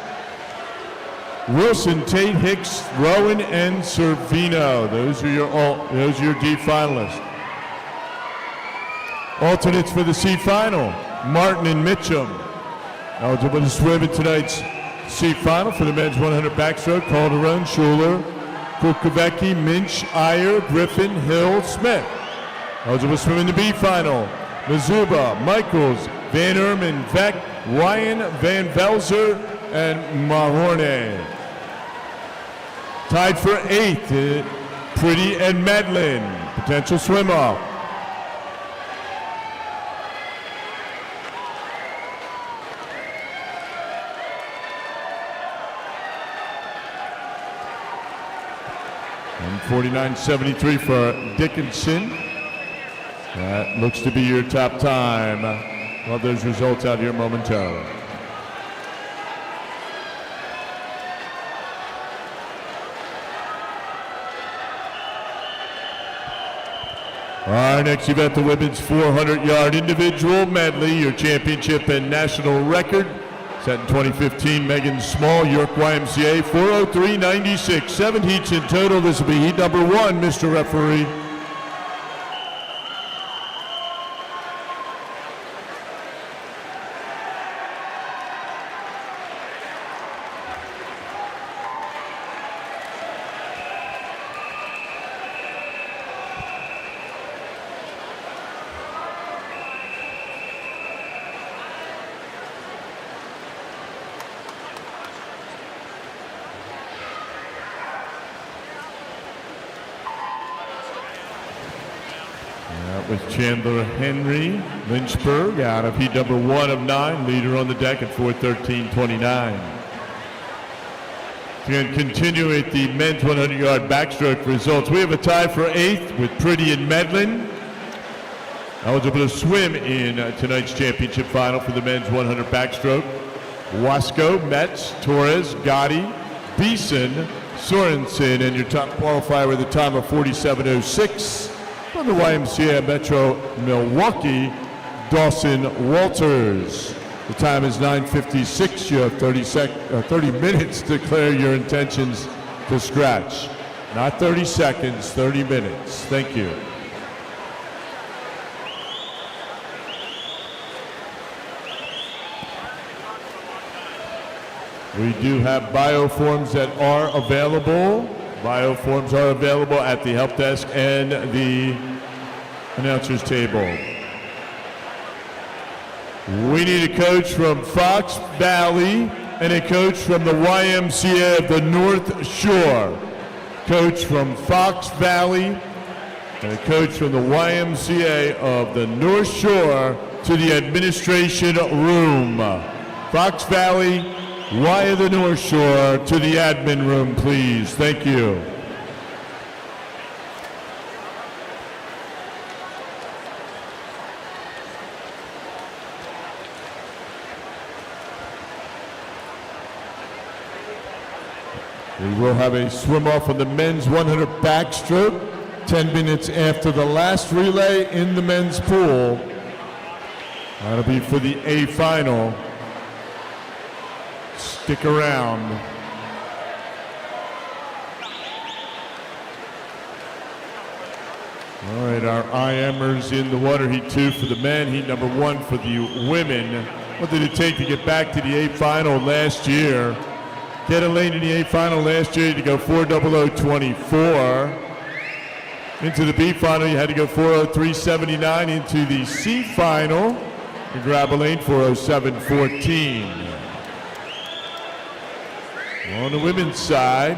Wilson, Tate, Hicks, Rowan, and Servino. Those are your D finalists. Alternates for the C final, Martin and Mitchum. Eligible to swim in tonight's C final for the men's 100 backstroke, Calderon, Schuler, Kukovecki, Minch, Iyer, Griffin, Hill, Smith. Eligible to swim in the B final, Mazuba, Michaels, Van Erman, Vec, Ryan, Van Velzer, and Mahorne. Tied for 8th, Pretty and Medley. Potential swim-off. And 49.73 for Dickinson. That looks to be your top time. We'll have those results out here momentarily. Our next event, the women's 400-yard individual medley, your championship and national record. Set in 2015, Megan Small, York YMCA, 4:03.96. 7 heats in total. This will be heat number 1, Mr. Referee. With Chandler Henry, Lynchburg out of heat number 1 of 9, leader on the deck at 4:13.29. Again, continue at the men's 100-yard backstroke results. We have a tie for 8th with Pretty and Medlin. Eligible to swim in tonight's championship final for the men's 100 backstroke. Wasco, Metz, Torres, Gotti, Beeson, Sorensen, and your top qualifier with a time of 47.06. From the YMCA Metro Milwaukee, Dawson Walters. The time is 9:56. You have 30 minutes to declare your intentions to scratch. Not 30 seconds, 30 minutes. Thank you. We do have bioforms that are available. Bioforms are available at the help desk and the announcer's table. We need a coach from Fox Valley and a coach from the YMCA of the North Shore. Coach from Fox Valley and a coach from the YMCA of the North Shore to the administration room. Fox Valley, Y of the North Shore to the admin room, please. Thank you. We will have a swim off on the men's 100 backstroke, 10 minutes after the last relay in the men's pool. That'll be for the A final. Stick around. All right, our IMers in the water heat 2 for the men, heat number 1 for the women. What did it take to get back to the A final last year? Get a lane in the A final last year to go 4:00:24. Into the B final, you had to go 4:03:79. Into the C final, you grab a lane 4:07:14. On the women's side,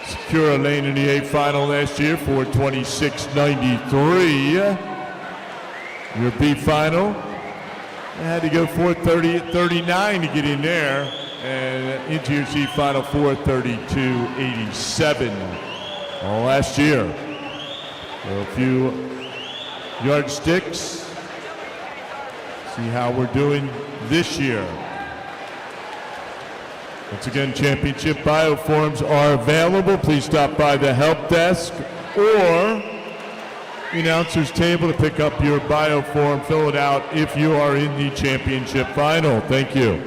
secure a lane in the A final last year, 4:26:93. Your B final, you had to go 4:30:39 to get in there, and into your C final 4:32:87. All last year. So a few yardsticks. See how we're doing this year. Once again, championship bioforms are available. Please stop by the help desk or the announcer's table to pick up your bioform. Fill it out if you are in the championship final. Thank you.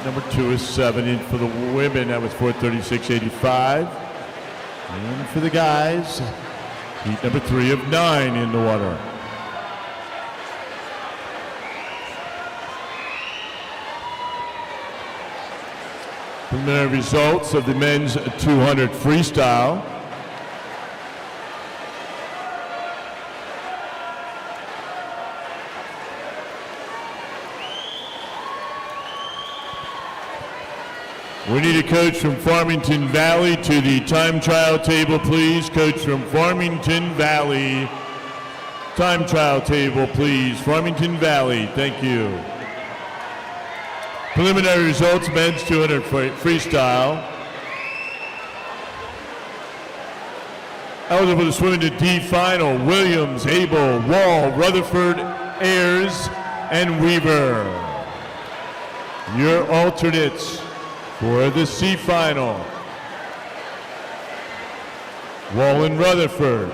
Number 2 is 7 in for the women. That was 4:36:85. And for the guys, heat number 3 of 9 in the water. Preliminary results of the men's 200 freestyle. We need a coach from Farmington Valley to the time trial table, please. Coach from Farmington Valley Time trial table, please. Farmington Valley, thank you. Preliminary results, men's 200 freestyle. Eligible to swim into D final, Williams, Abel, Wall, Rutherford, Ayers, and Weaver. Your alternates for the C final. Wall and Rutherford.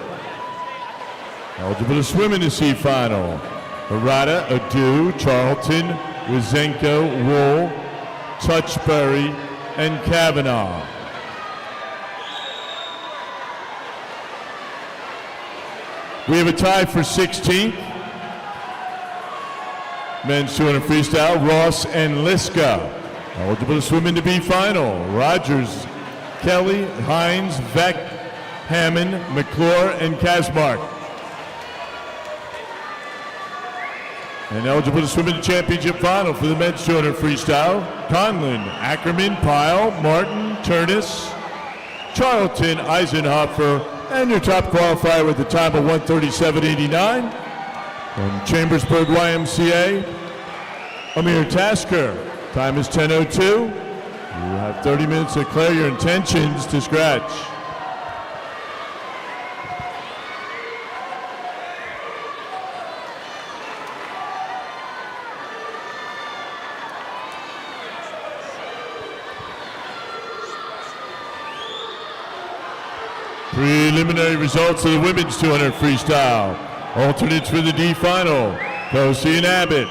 Eligible to swim in the C final. Harada, Adu, Charlton, Wizenko, Wool, Touchberry, and Kavanaugh. We have a tie for 16th. Men's 200 freestyle, Ross and Liska. Eligible to swim into B final. Rogers, Kelly, Hines, Vec, Hammond, McClure, and Kazmark. And eligible to swim in the championship final for the men's 200 freestyle, Conlon, Ackerman, Pyle, Martin, Turnus, Charlton, Eisenhofer, and your top qualifier with a time of 1:37.89 from Chambersburg YMCA, Amir Tasker. Time is 10:02. You have 30 minutes to declare your intentions to scratch. Preliminary results of the women's 200 freestyle. Alternates for the D final, Kosey and Abbott.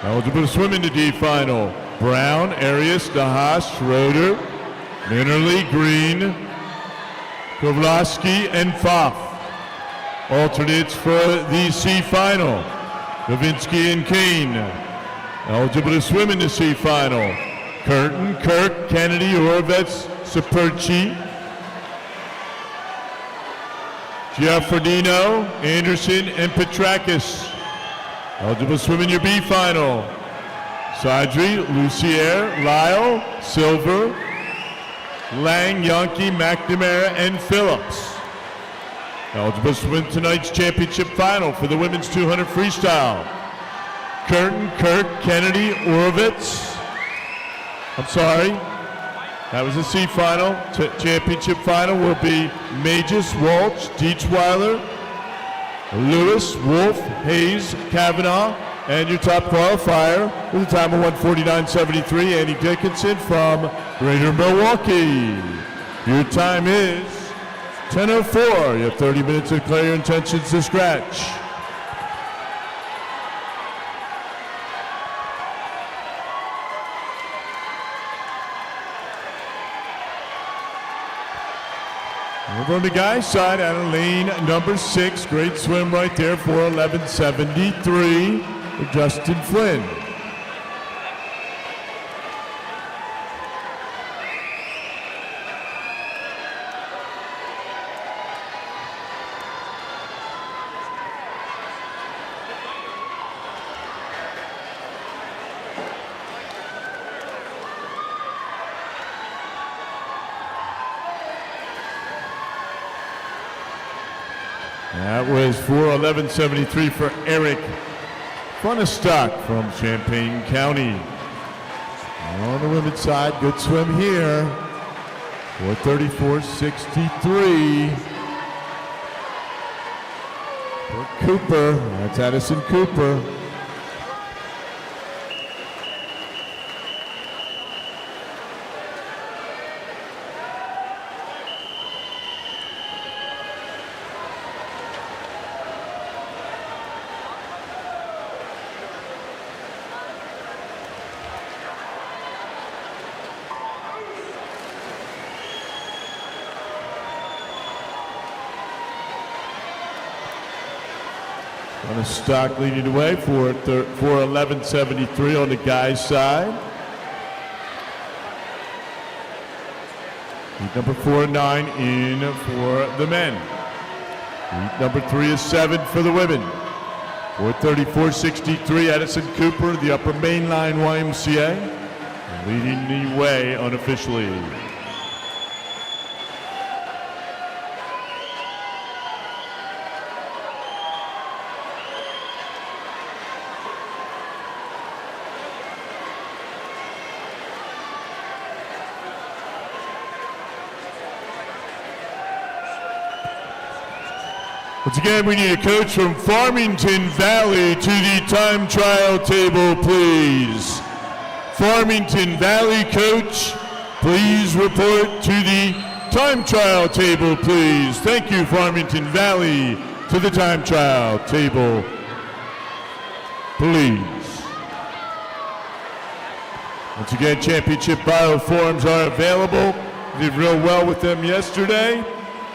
Eligible to swim in the D final, Brown, Arias, Nahas, Schroeder, Minerly, Green, Kovlowski, and Pfaff. Alternates for the C final, Novinsky and Kane. Eligible to swim in the C final, Curtin, Kirk, Kennedy, Horvitz, Saperchi, Giaffredino, Anderson, and Petrakis. Eligible to swim in your B final, Sadri, Lucier, Lyle, Silver, Lang, Yankee, McNamara, and Phillips. Eligible to swim tonight's championship final for the women's 200 freestyle, Curtin, Kirk, Kennedy, Horvitz. I'm sorry. That was the C final. Championship final will be Magus, Walsh, Dietzweiler, Lewis, Wolf, Hayes, Kavanaugh, and your top qualifier with a time of 1:49.73, Andy Dickinson from Greater Milwaukee. Your time is 10:04. You have 30 minutes to declare your intentions to scratch. Over on the guy's side, out of lane number 6, great swim right there for 11:73 for Justin Flynn. That was for 11:73 for Eric Funnestock from Champaign County. On the women's side, good swim here. 4:34.63 for Cooper. That's Addison Cooper. Stock leading the way for 11:73 on the guys' side. Heat number 4 and 9 in for the men. Heat number 3 is 7 for the women. 4:34.63, Addison Cooper, the Upper Main Line YMCA, leading the way unofficially. Once again, we need a coach from Farmington Valley to the time trial table, please. Farmington Valley coach, please report to the time trial table, please. Thank you, Farmington Valley, to the time trial table, please. Once again, championship bioforms are available. Did real well with them yesterday.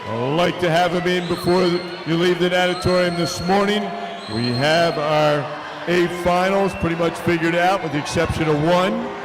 I'd like to have them in before you leave the natatorium this morning. We have our A finals pretty much figured out with the exception of one.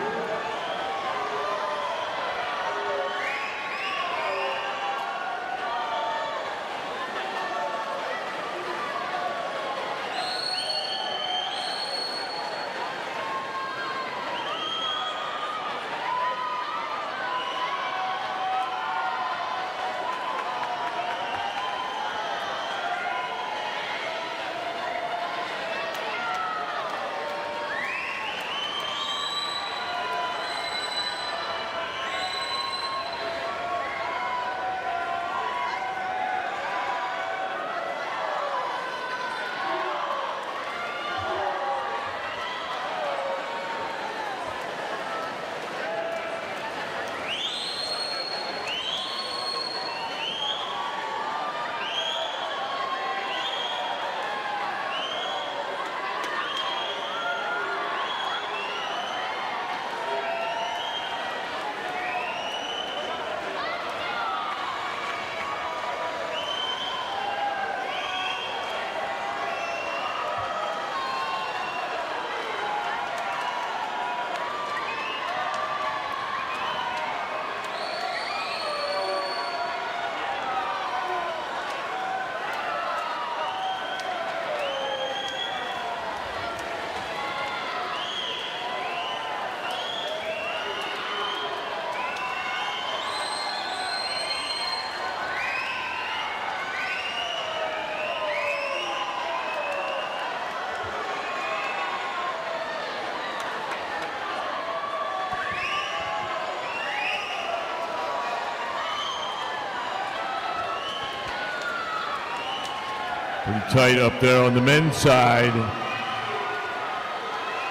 Pretty tight up there on the men's side.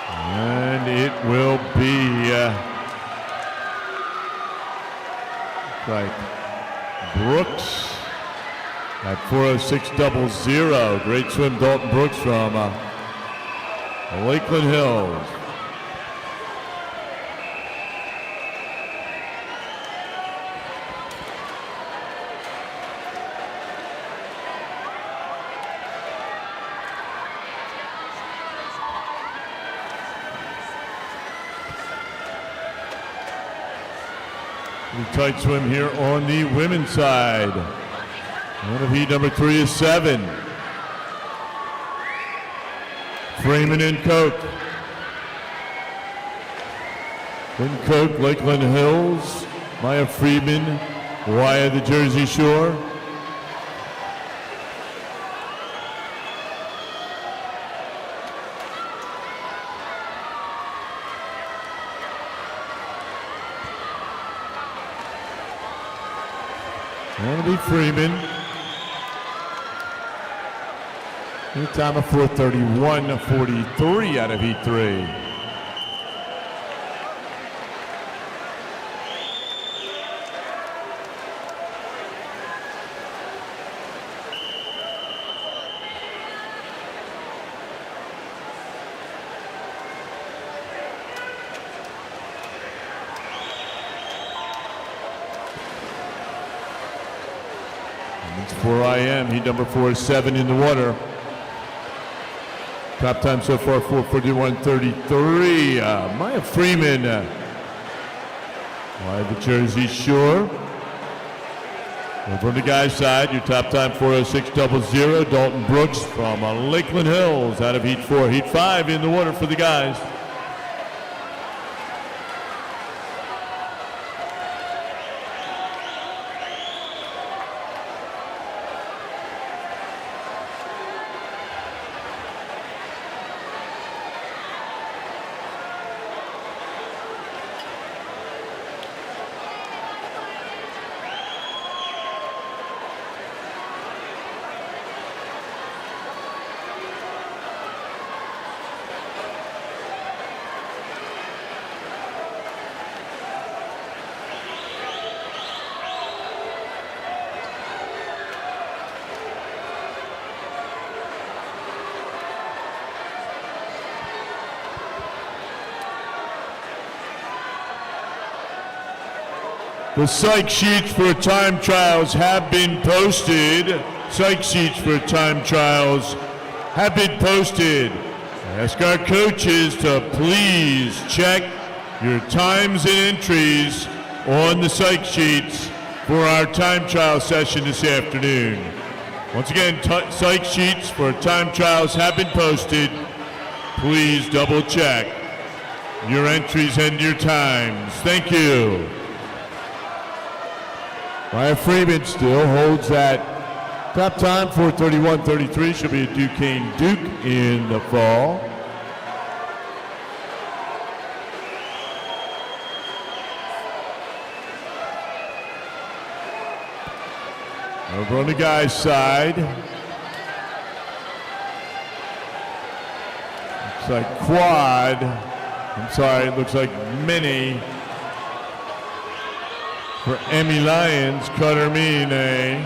And it will be like Brooks at 4:06.00. Great swim, Dalton Brooks from Lakeland Hills. Tight swim here on the women's side. One of heat number 3 is 7. Freeman and Koch. Then Koch, Lakeland Hills. Maya Freeman, via the Jersey Shore. That'll be Freeman. In a time of 4:31.43 out of heat 3. For IM, heat number 4 is 7 in the water. Top time so far 4:41.33. Maya Freeman, by the Jersey Shore. Over on the guys' side, your top time 4:06.00. Dalton Brooks from Lakeland Hills out of heat 4. Heat 5 in the water for the guys. The psych sheets for time trials have been posted. Psych sheets for time trials have been posted. Ask our coaches to please check your times and entries on the psych sheets for our time trial session this afternoon. Once again, psych sheets for time trials have been posted. Please double check your entries and your times. Thank you. Maya Freeman still holds that top time, 4:31.33. She'll be a Duquesne Duke in the fall. Over on the guys' side. Looks like quad. I'm sorry, it looks like mini. For Emmy Lyons, Carmine.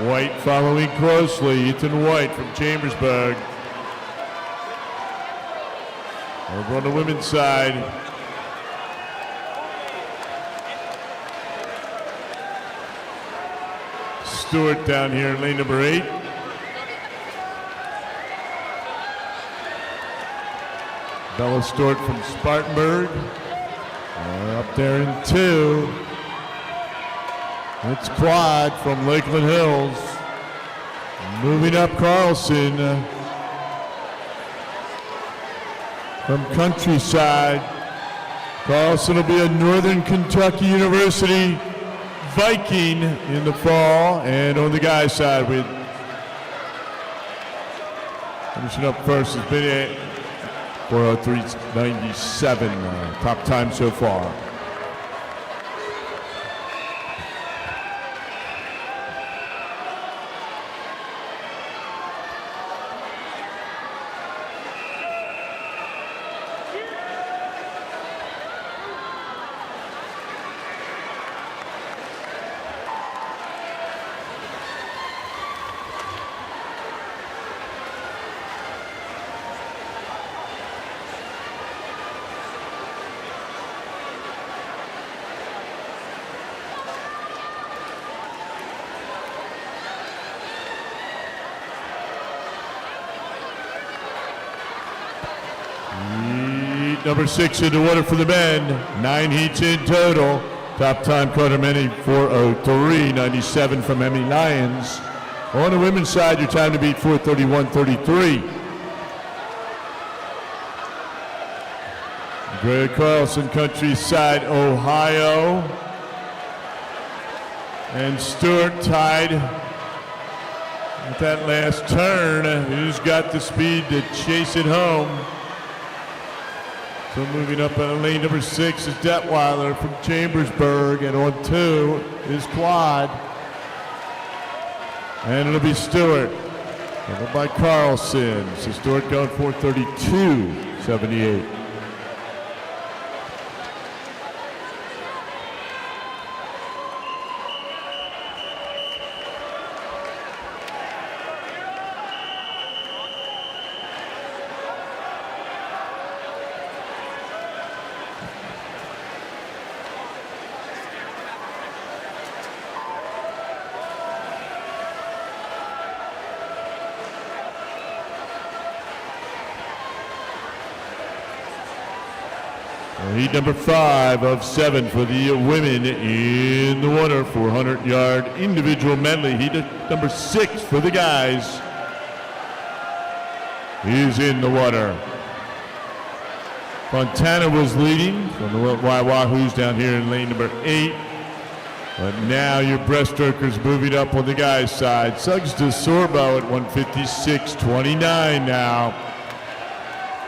White following closely. Ethan White from Chambersburg. Over on the women's side. Stewart down here in lane number 8. Bella Stewart from Spartanburg. Up there in 2. It's Quad from Lakeland Hills. Moving up Carlson from Countryside. Carlson will be a Northern Kentucky University Viking in the fall. And on the guys' side, with finishing up first has been 4:03.97, top time so far. Number 6 in the water for the men. 9 heats in total. Top time, Carmine, 4:03.97 from Emmy Lyons. On the women's side, your time to beat, 4:31.33. Greg Carlson, Countryside, Ohio. And Stewart tied with that last turn. Who's got the speed to chase it home? So moving up on lane number 6 is Detweiler from Chambersburg, and on 2 is Quad. And it'll be Stewart, followed by Carlson. So Stewart going 4:32.78. Heat number 5 of 7 for the women in the water, 400-yard individual medley. Heat number 6 for the guys is in the water. Fontana was leading from the Wahoos down here in lane number 8. But now your breaststrokers moving up on the guys' side. Suggs to Sorbo at 156.29 now.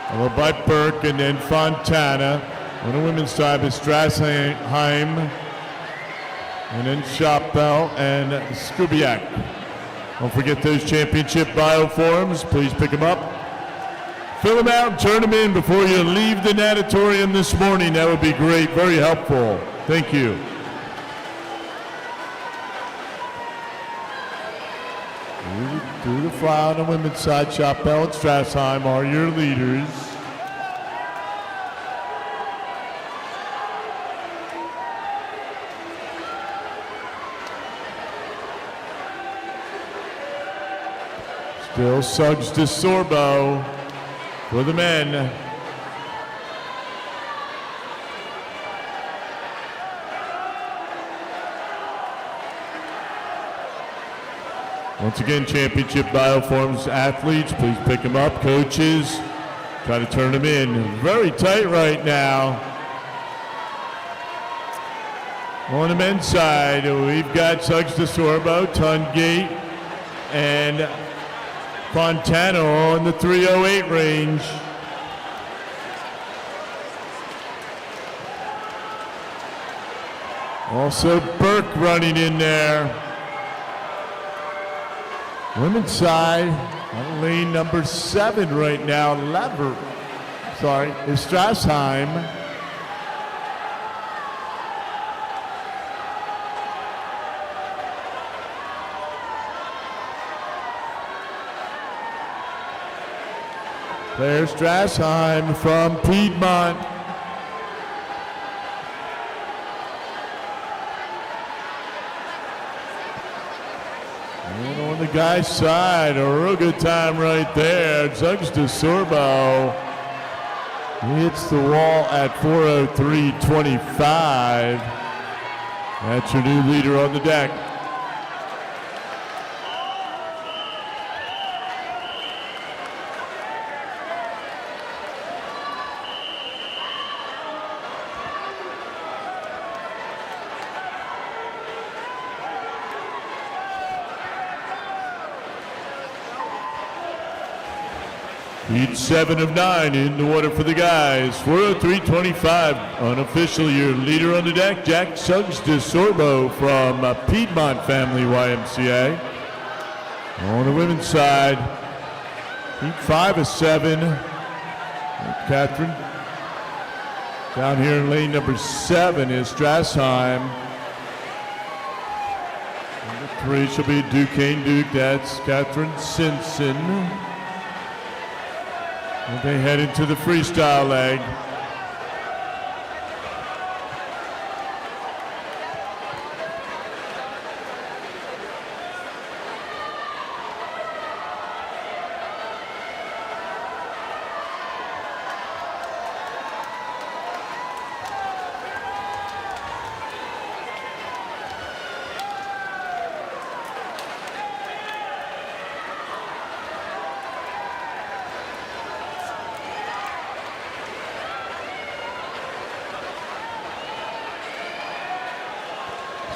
Followed by Burke and then Fontana. On the women's side is Strassheim, and then Chappell and Skubiak. Don't forget those championship bioforms. Please pick them up. Fill them out and turn them in before you leave the natatorium this morning. That would be great, very helpful. Thank you. Through the file on the women's side, Chappell and Strassheim are your leaders. Still Suggs to Sorbo for the men. Once again, championship Bioforms athletes, please pick them up. Coaches, try to turn them in. Very tight right now. On the men's side, we've got Suggs to Sorbo, Tungate, and Fontana on the 308 range. Also Burke running in there. Women's side, on lane number 7 right now, is Strassheim. There's Strassheim from Piedmont. And on the guy's side, a real good time right there. Suggs to Sorbo. He hits the wall at 4:03.25. That's your new leader on the deck. Heat 7 of 9 in the water for the guys. 4:03.25. Unofficial, your leader on the deck, Jack Suggs to Sorbo from Piedmont Family YMCA. On the women's side, Heat 5 of 7. Catherine. Down here in lane number 7 is Strassheim. Number 3 shall be Duquesne Duke. That's Catherine Simpson. They head into the freestyle leg.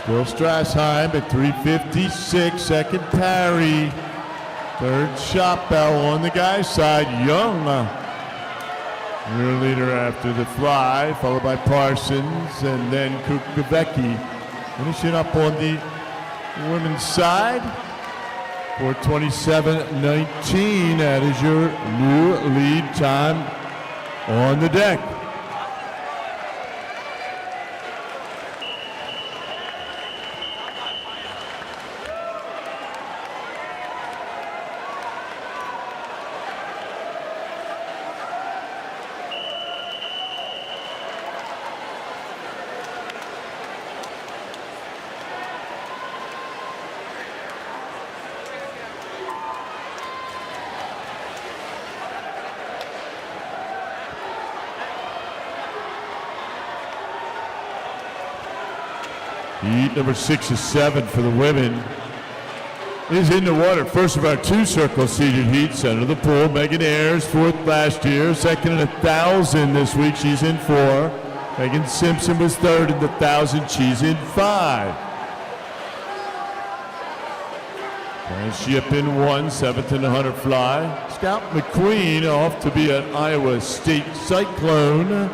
Still Strassheim at 3:56, second parry. Third shot bell on the guy's side, Young. Your leader after the fly, followed by Parsons and then Kukavecki. Finishing up on the women's side for 27:19. That is your new lead time on the deck. Heat number 6 of 7 for the women is in the water. First of our 2 circle seated heats. Center of the pool, Megan Ayers, 4th last year, second in 1,000 this week. She's in 4. Megan Simpson was 3rd in the 1,000. She's in 5. And she up in 1, 7th in the 100 fly. Scout McQueen off to be an Iowa State Cyclone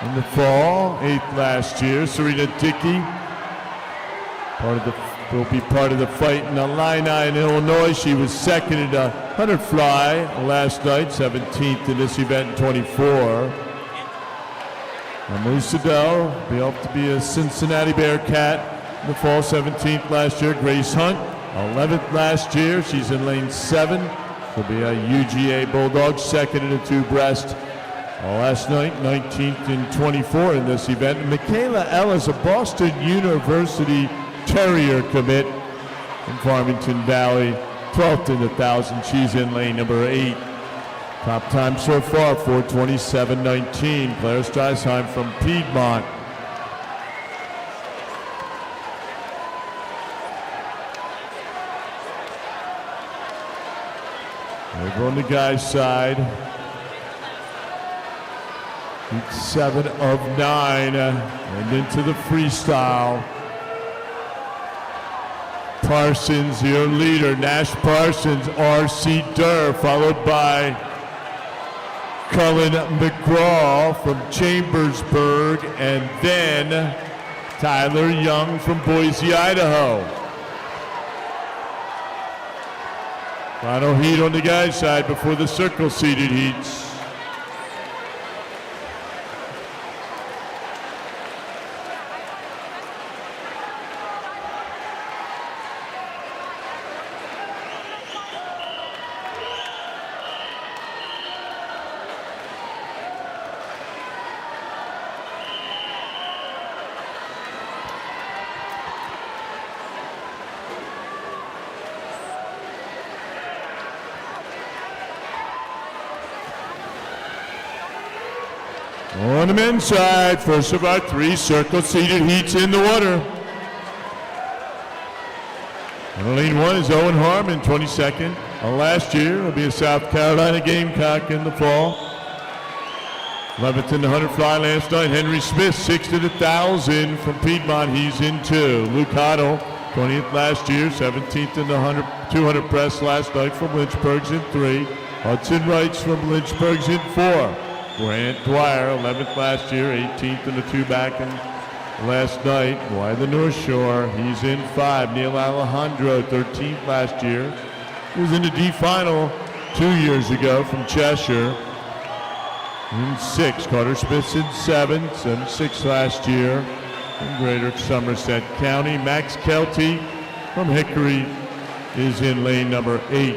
in the fall, 8th last year. Serena Dickey will be part of the fight in Illini in Illinois. She was 2nd in the 100 fly last night, 17th in this event in 24. Emily Siddell will be up to be a Cincinnati Bearcat in the fall, 17th last year. Grace Hunt, 11th last year. She's in lane 7. Will be a UGA Bulldog, 2nd in the 2 breast. Last night, 19th and 24 in this event. Michaela Ellis, a Boston University Terrier commit from Farmington Valley, 12th in the 1,000. She's in lane number 8. Top time so far, 4:27.19. Claire Streisheim from Piedmont. Over on the guys' side. Heat 7 of 9. And into the freestyle. Parsons, your leader. Nash Parsons, R.C. Durr, followed by Cullen McGraw from Chambersburg, and then Tyler Young from Boise, Idaho. Final heat on the guys' side before the circle seated heats. On the men's side, first of our 3 circle-seated heats in the water. And lane 1 is Owen Harmon, 22nd. Last year, it'll be a South Carolina Gamecock in the fall. 11th in the 100 fly last night. Henry Smith, 6th in the 1,000 from Piedmont. He's in 2. Luke Hoddle, 20th last year, 17th in the 200 press last night from Lynchburg's in 3. Hudson Wrights from Lynchburg's in 4. Grant Dwyer, 11th last year, 18th in the 2 back and last night. Why the North Shore, he's in 5. Neil Alejandro, 13th last year. He was in the D final 2 years ago from Cheshire. In 6. Carter Smith's in 7, 6th last year in Greater Somerset County. Max Kelty from Hickory is in lane number 8.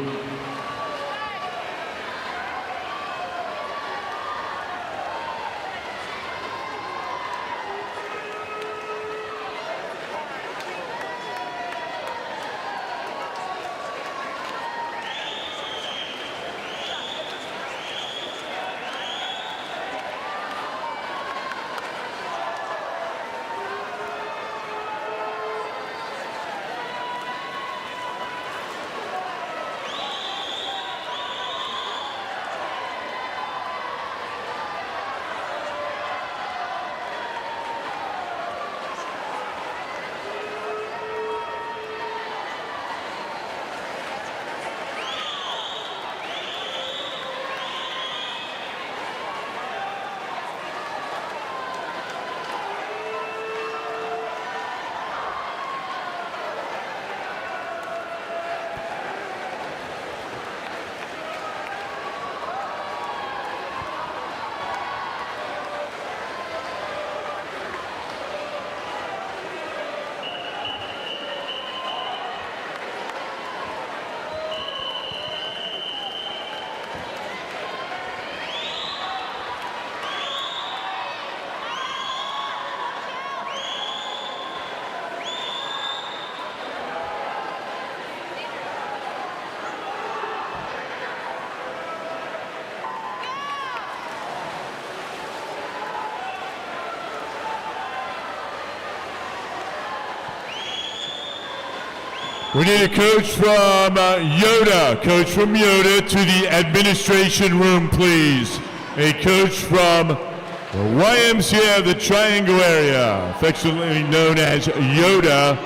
We need a coach from Yoda. Coach from Yoda to the administration room, please. A coach from the YMCA of the Triangle area, affectionately known as Yoda,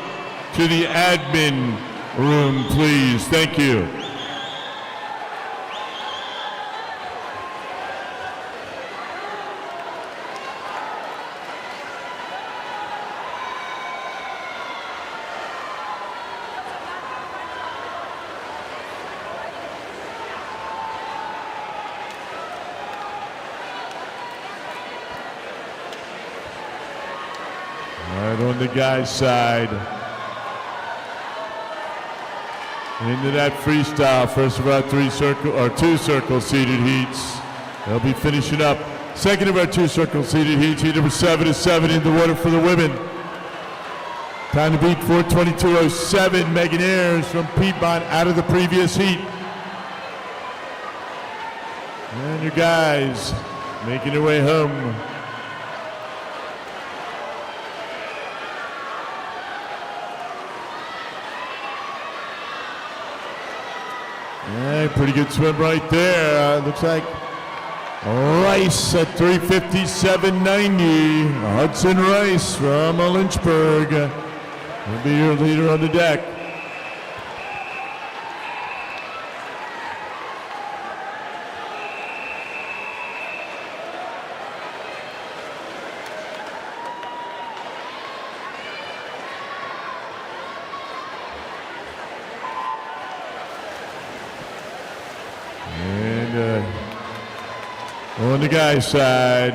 to the admin room, please. Thank you. Right on the guy's side. Into that freestyle, first of our 2 circle seated heats. They'll be finishing up. Second of our 2 circle seated heats, heat number 7 is 7 in the water for the women. Time to beat 4:22.07. Megan Ayers from Piedmont out of the previous heat. And your guys making their way home. Yeah, pretty good swim right there. Looks like Rice at 3:57.90. Hudson Rice from Lynchburg will be your leader on the deck. On the guys' side,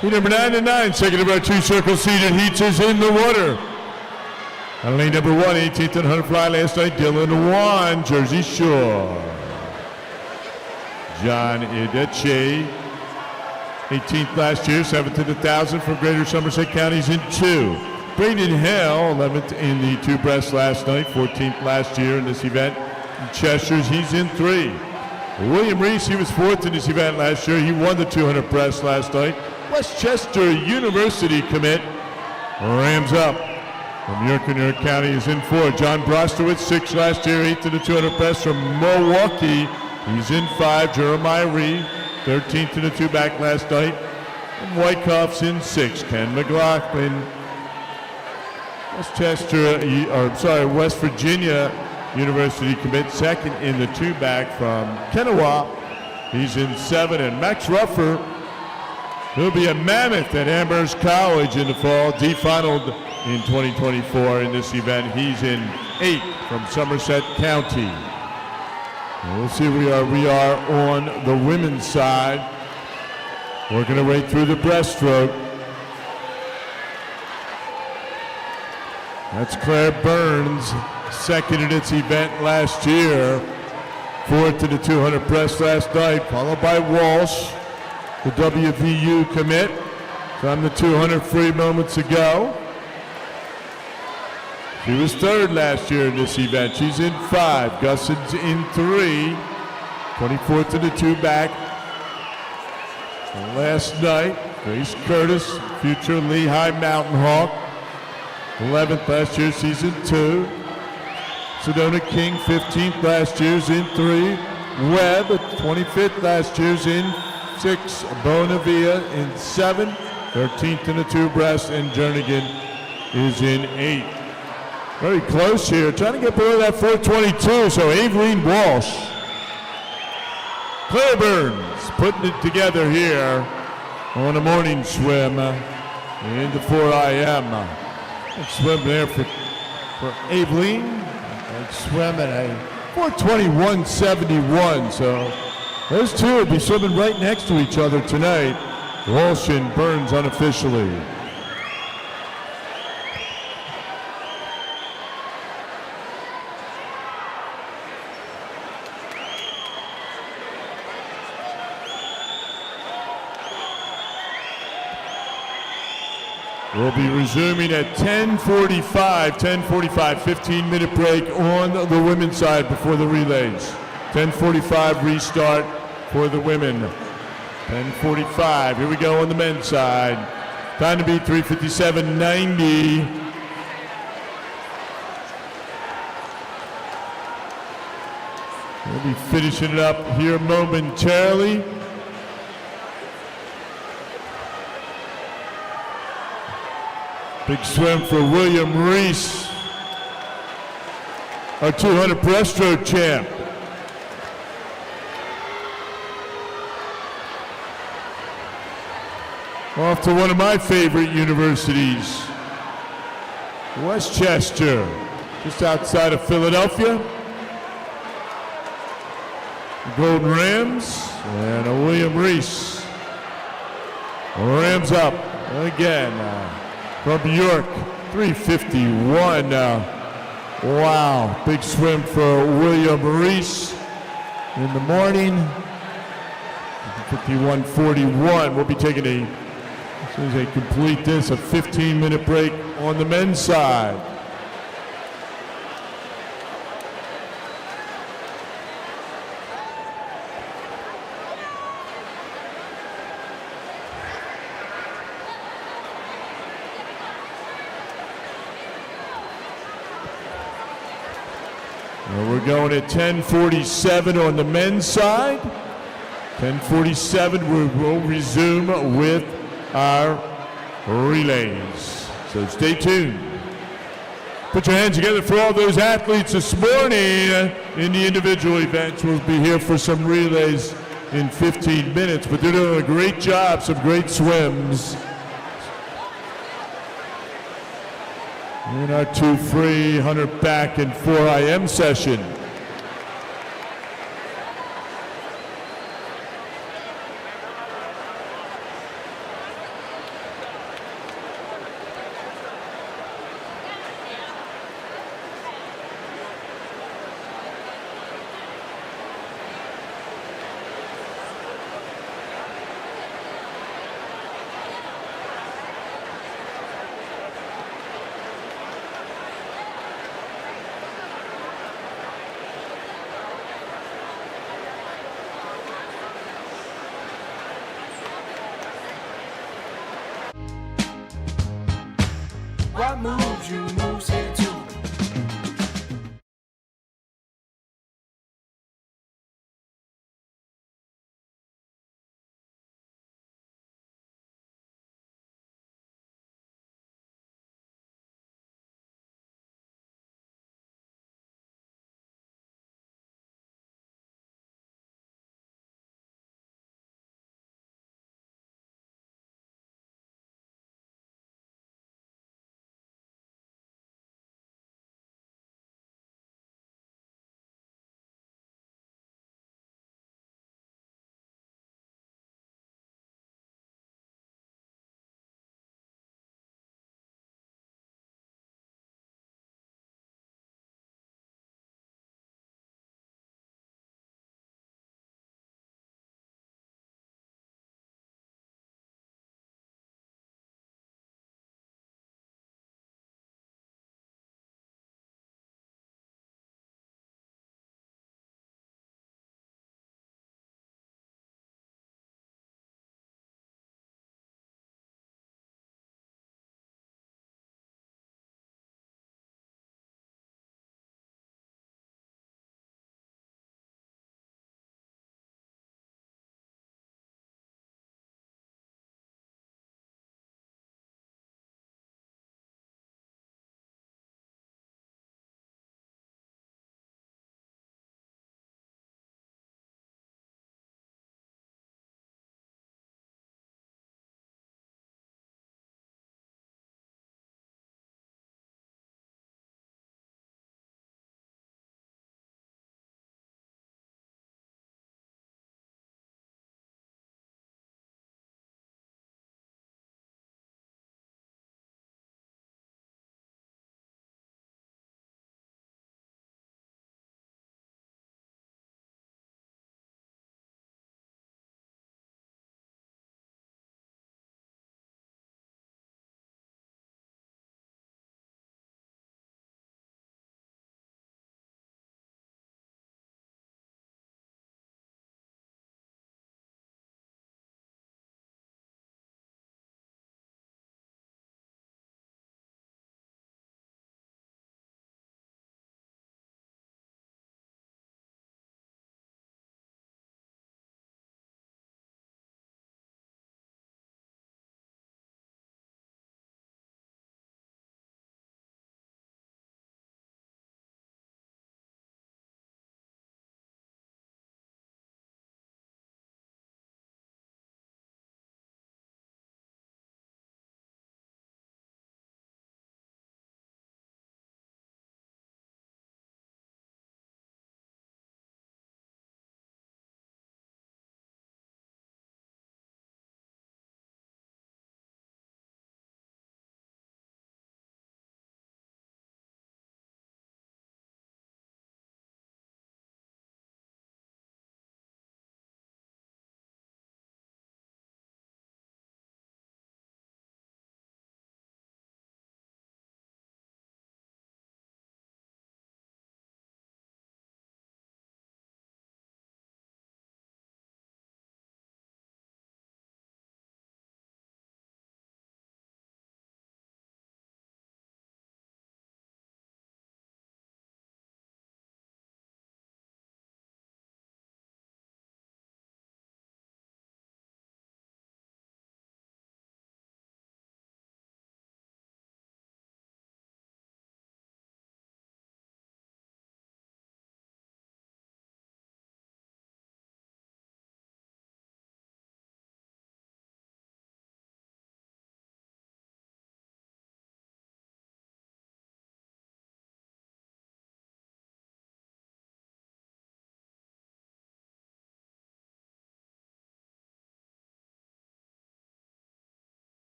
heat number 9 and 9, second of our two circle seated heats is in the water. On lane number 1, 18th and 100 fly last night, Dylan Wan, Jersey Shore. John Ideche, 18th last year, 7th in the 1,000 from Greater Somerset County's in 2. Braden Hale, 11th in the 2 breast last night, 14th last year in this event. In Chester's, he's in 3. William Reese, he was 4th in this event last year. He won the 200 breast last night. Westchester University commit rams up. From York and York County is in 4. John Brostowitz, 6th last year, 8th in the 200 breast from Milwaukee. He's in 5. Jeremiah Reed, 13th in the 2 back last night. And Wyckoff's in 6. Ken McLaughlin. West Virginia University commit, 2nd in the 2 back from Kennewaw. He's in 7. And Max Ruffer, he'll be a mammoth at Amherst College in the fall, D-finaled in 2024 in this event. He's in 8 from Somerset County. And we'll see where we are on the women's side. Working our way through the breaststroke. That's Claire Burns, 2nd in its event last year, 4th in the 200 breast last night, followed by Walsh, the WVU commit from the 200 free moments ago. She was 3rd last year in this event. She's in 5. Gusson's in 3. 24th in the 2 back. And last night, Grace Curtis, future Lehigh Mountain Hawk, 11th last year, season 2. Sedona King, 15th last year's in 3. Webb, 25th last year's in 6. Bonavia in 7. 13th in the 2 breast, and Jernigan is in 8. Very close here, trying to get below that 422, so Aveline Walsh. Claire Burns putting it together here on a morning swim into 4 IM. Swim there for Aveline. Swim at a 4:21.71, so those two will be swimming right next to each other tonight. Walsh and Burns unofficially. We'll be resuming at 10:45, 15-minute break on the women's side before the relays. 10:45 restart for the women. 10:45, here we go on the men's side. Time to beat 3:57.90. We'll be finishing it up here momentarily. Big swim for William Reese, our 200 breaststroke champ. Off to one of my favorite universities, Westchester, just outside of Philadelphia. The Golden Rams and a William Reese. Rams up again. From York, 3:51. Wow, big swim for William Reese in the morning. 51.41. We'll be taking as soon as they complete this, a 15-minute break on the men's side. Well, we're going at 10:47 on the men's side. 10:47, we will resume with our relays. So stay tuned. Put your hands together for all those athletes this morning in the individual events. We'll be here for some relays in 15 minutes, but they're doing a great job, some great swims. In our 2 free, 100 back and 4 IM session.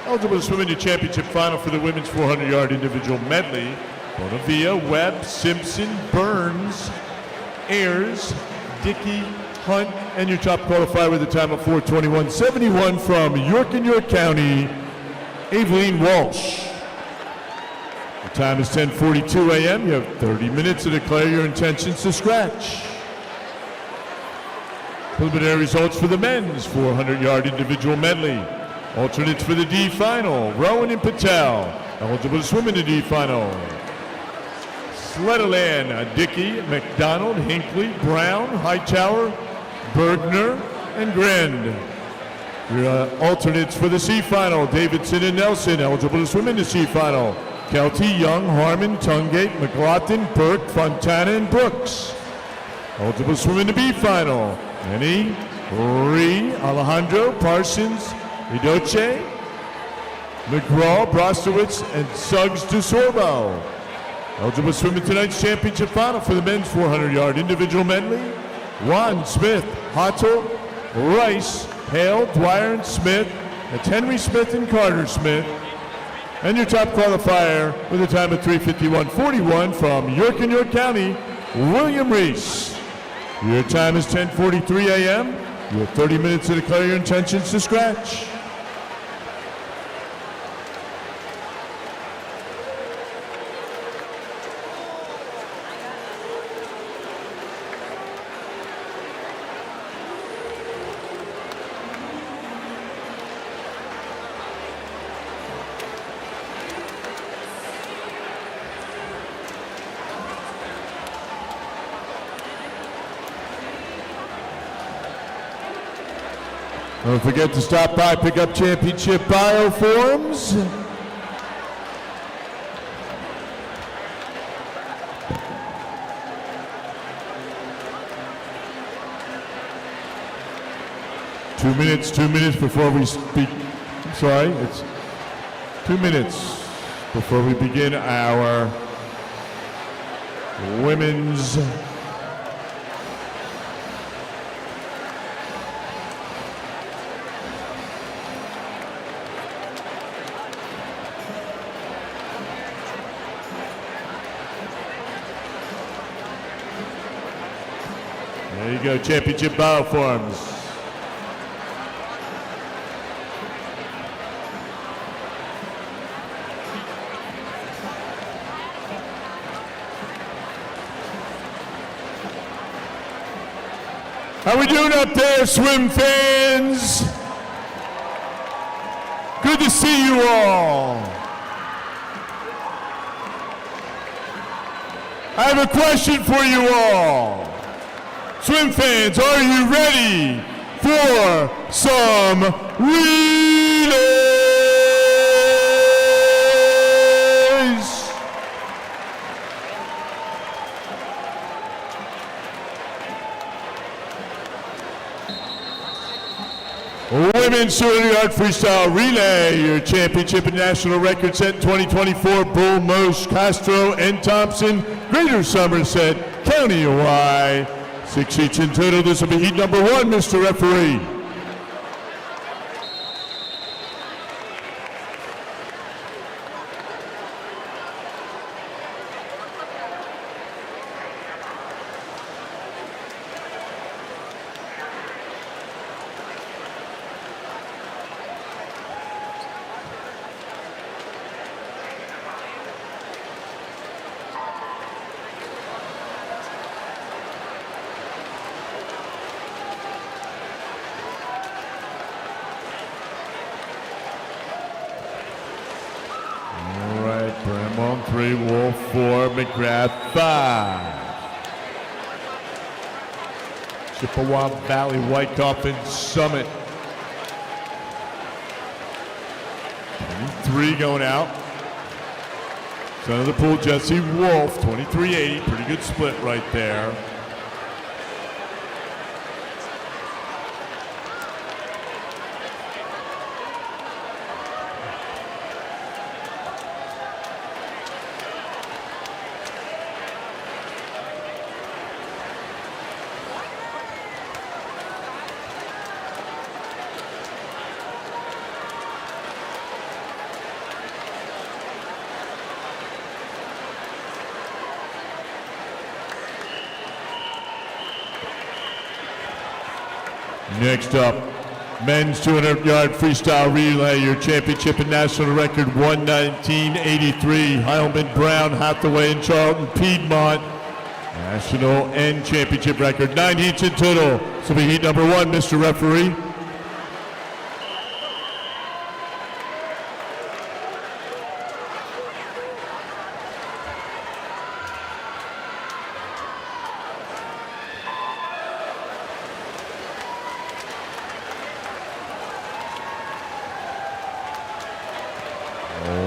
Eligible to swim in the championship final for the women's 400-yard individual medley. Bonavia, Webb, Simpson, Burns, Ayers, Dickey, Hunt, and your top qualifier with a time of 4:21.71 from York and York County, Aveline Walsh. The time is 10:42 a.m. You have 30 minutes to declare your intentions to scratch. Preliminary results for the men's 400-yard individual medley. Alternates for the D final, Rowan and Patel. Eligible to swim in the D final. Sletterland, Dickey, McDonald, Hinckley, Brown, Hightower, Bergner, and Grind. Your alternates for the C final, Davidson and Nelson. Eligible to swim in the C final. Kelty, Young, Harmon, Tungate, McLaughlin, Burke, Fontana, and Brooks. Eligible to swim in the B final. Annie, Ree, Alejandro, Parsons, Idoche, McGraw, Brostowitz, and Suggs DeSorbo. Eligible to swim in tonight's championship final for the men's 400-yard individual medley. Juan, Smith, Hottle, Rice, Hale, Dwyer, and Smith. That's Henry Smith and Carter Smith. And your top qualifier with a time of 3:51.41 from York and York County, William Reese. Your time is 10:43 a.m. You have 30 minutes to declare your intentions to scratch. Don't forget to stop by, pick up championship bio forms. Two minutes before we speak. Sorry, it's 2 minutes before we begin our women's There you go, championship bioforms. How we doing up there, swim fans? Good to see you all. I have a question for you all. Swim fans, are you ready for some relays? Women's 200-yard freestyle relay, your championship and national record set in 2024, Bull, Mosh, Castro, and Thompson, Greater Somerset, County Y. 6 heats in total. This will be heat number 1, Mr. Referee. Bramwell 3, Wolf 4, McGrath 5. Chippewa Valley, Wyckoff and Summit. 23 going out. Son of the pool, Jesse Wolf, 23.80. Pretty good split right there. Next up, men's 200-yard freestyle relay, your championship and national record 1:19.83. Heilman, Brown, Hathaway, and Charlton, Piedmont. National and championship record, 9 heats in total. This will be heat number 1, Mr. Referee.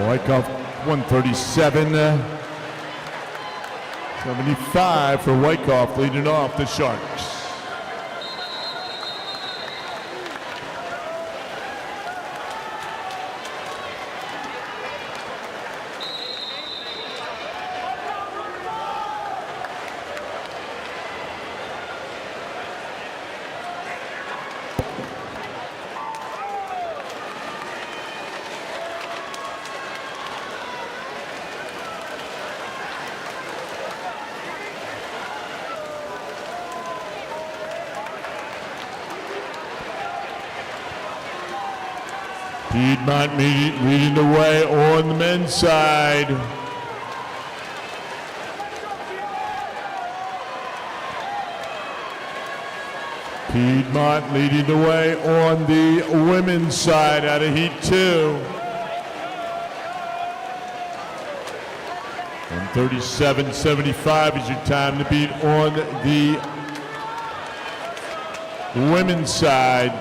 Wyckoff 137.75 for Wyckoff, leading off the Sharks. Piedmont leading the way on the men's side. Piedmont leading the way on the women's side out of heat 2. 137.75 is your time to beat on the women's side.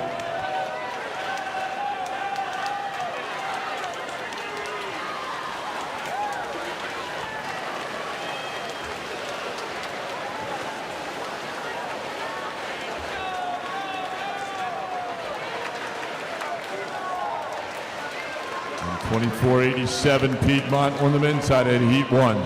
And 24.87 Piedmont on the men's side at heat 1.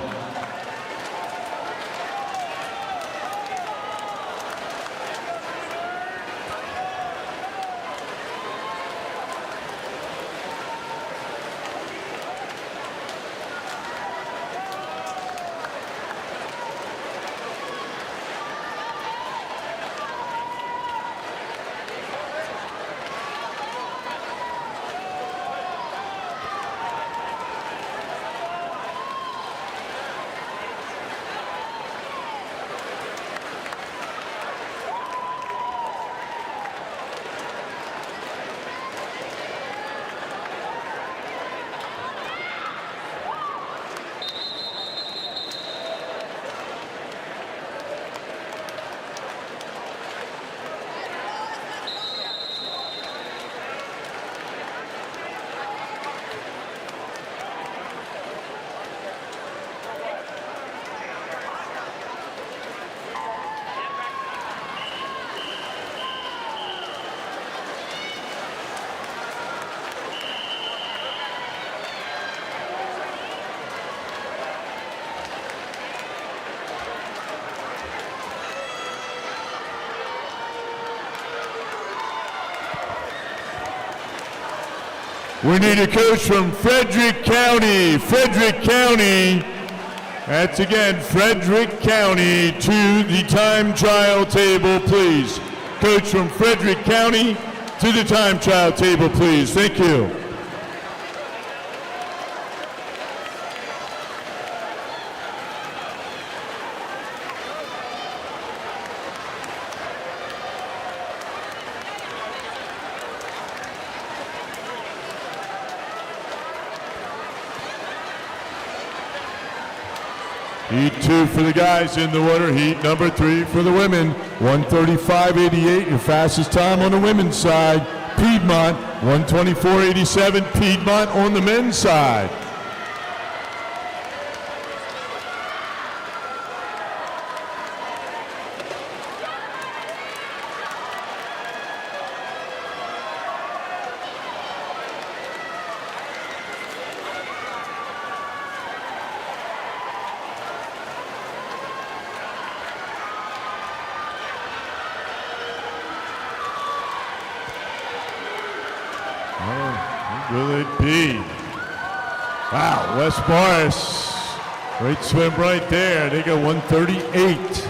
We need a coach from Frederick County. Frederick County. That's again Frederick County to the time trial table, please. Coach from Frederick County to the time trial table, please. Thank you. Heat 2 for the guys in the water. Heat number 3 for the women. 1:35.88, your fastest time on the women's side. Piedmont, 1:24.87. Piedmont on the men's side. Will it be? Wow, West Morris. Great swim right there. They go 1:38.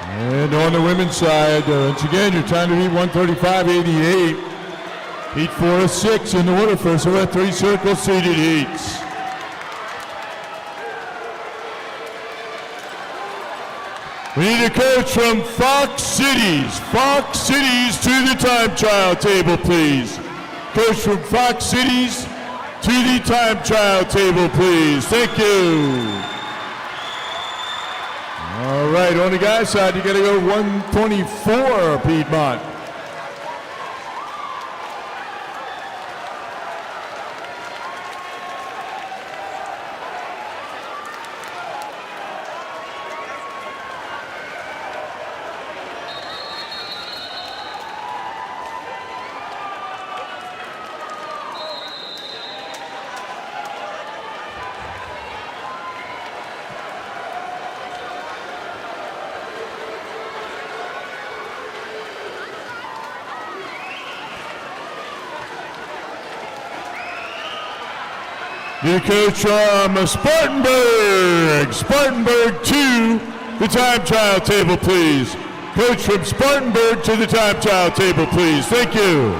And on the women's side, once again, your time to beat 135.88. Heat 4 of 6 in the water first. So we're at 3 circle seated heats. We need a coach from Fox Cities. Fox Cities to the time trial table, please. Coach from Fox Cities to the time trial table, please. Thank you. All right, on the guy's side, you got to go 124, Piedmont. New coach from Spartanburg. Spartanburg to the time trial table, please. Coach from Spartanburg to the time trial table, please. Thank you.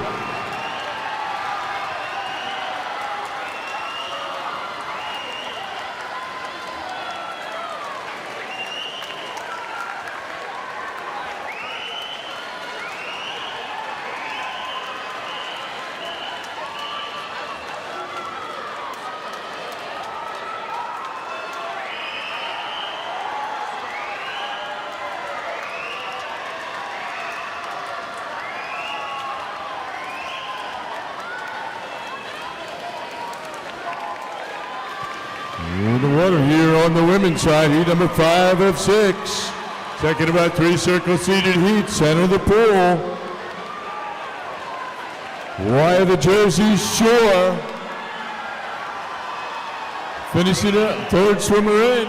In the water here on the women's side, heat number 5 of 6. Second about 3 circle seated heat, center of the pool. Why the Jersey Shore. Finishing up, third swimmer in,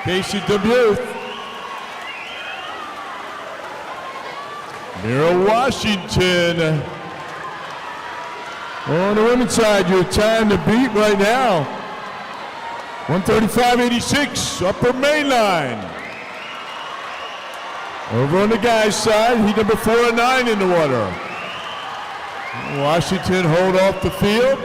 Casey Dubuque. Mira Washington. On the women's side, your time to beat right now. 135.86, upper main line. Over on the guys' side, heat number 4 and 9 in the water. Washington hold off the field.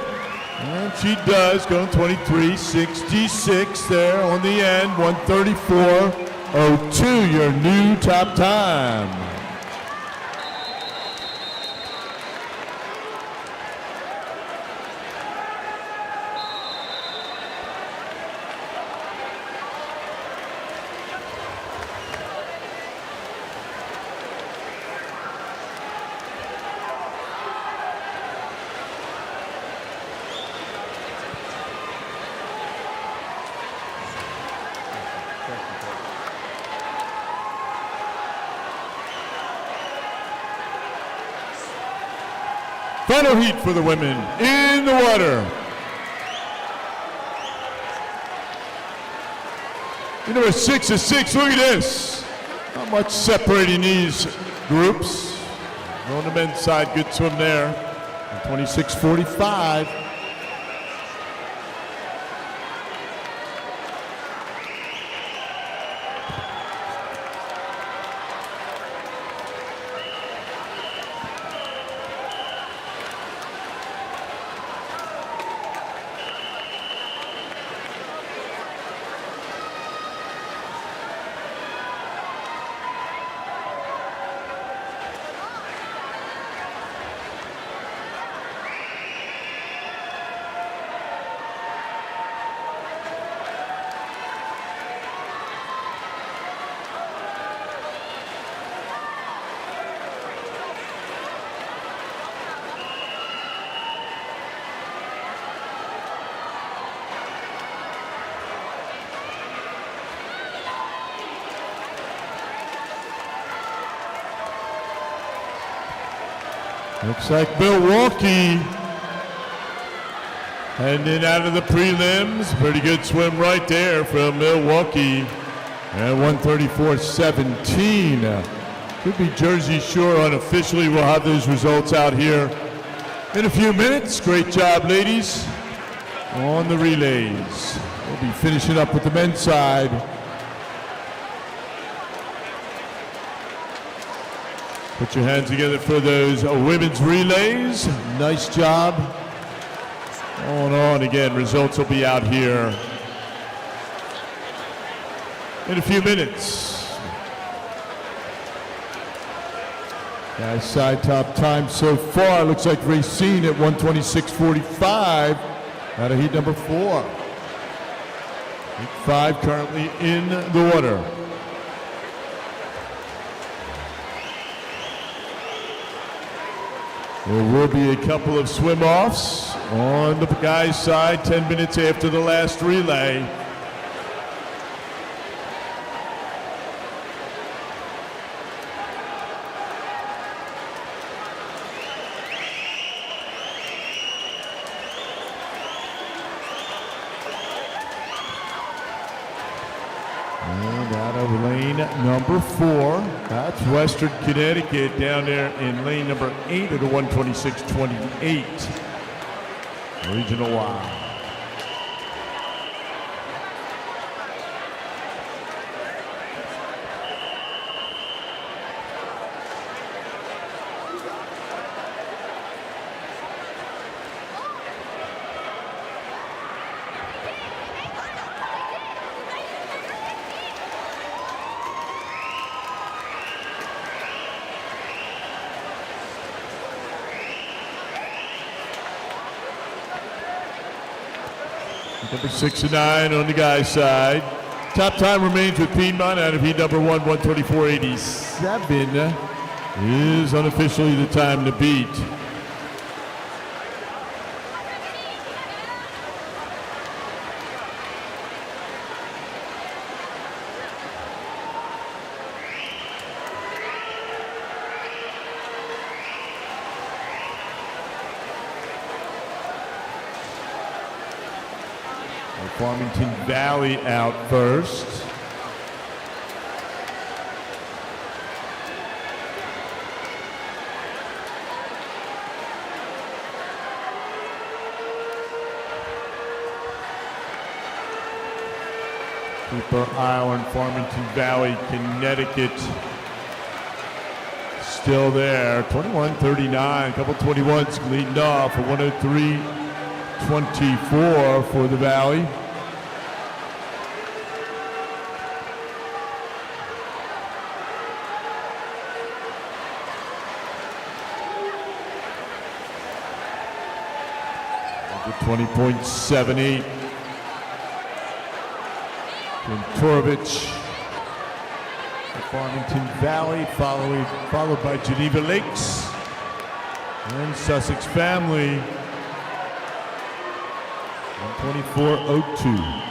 And she does, going 23.66 there on the end, 134.02, your new top time. Final heat for the women in the water. Number 6 of 6, look at this. Not much separating these groups. On the men's side, good swim there. 26.45. Looks like Milwaukee heading out of the prelims. Pretty good swim right there from Milwaukee at 134.17. Could be Jersey Shore unofficially. We'll have those results out here in a few minutes. Great job, ladies, on the relays. We'll be finishing up with the men's side. Put your hands together for those women's relays. Nice job. On again. Results will be out here in a few minutes. Guys, side top time so far looks like Racine at 1:26.45 out of heat number 4. Heat 5 currently in the water. There will be a couple of swim-offs on the guys' side 10 minutes after the last relay. And out of lane number 4, that's Western Connecticut down there in lane number 8 at a 1:26.28. Regional Y. Number 6 and 9 on the guys' side. Top time remains with Piedmont out of heat number 1, 1:24.87 is unofficially the time to beat. Farmington Valley out first. Keep our eye on Farmington Valley, Connecticut. Still there, 21:39, a couple 21s leading off, a 1:03.24 for the Valley. Over 20.78. Torovich, Farmington Valley, followed by Geneva Lakes and Sussex Family. 1:24.02.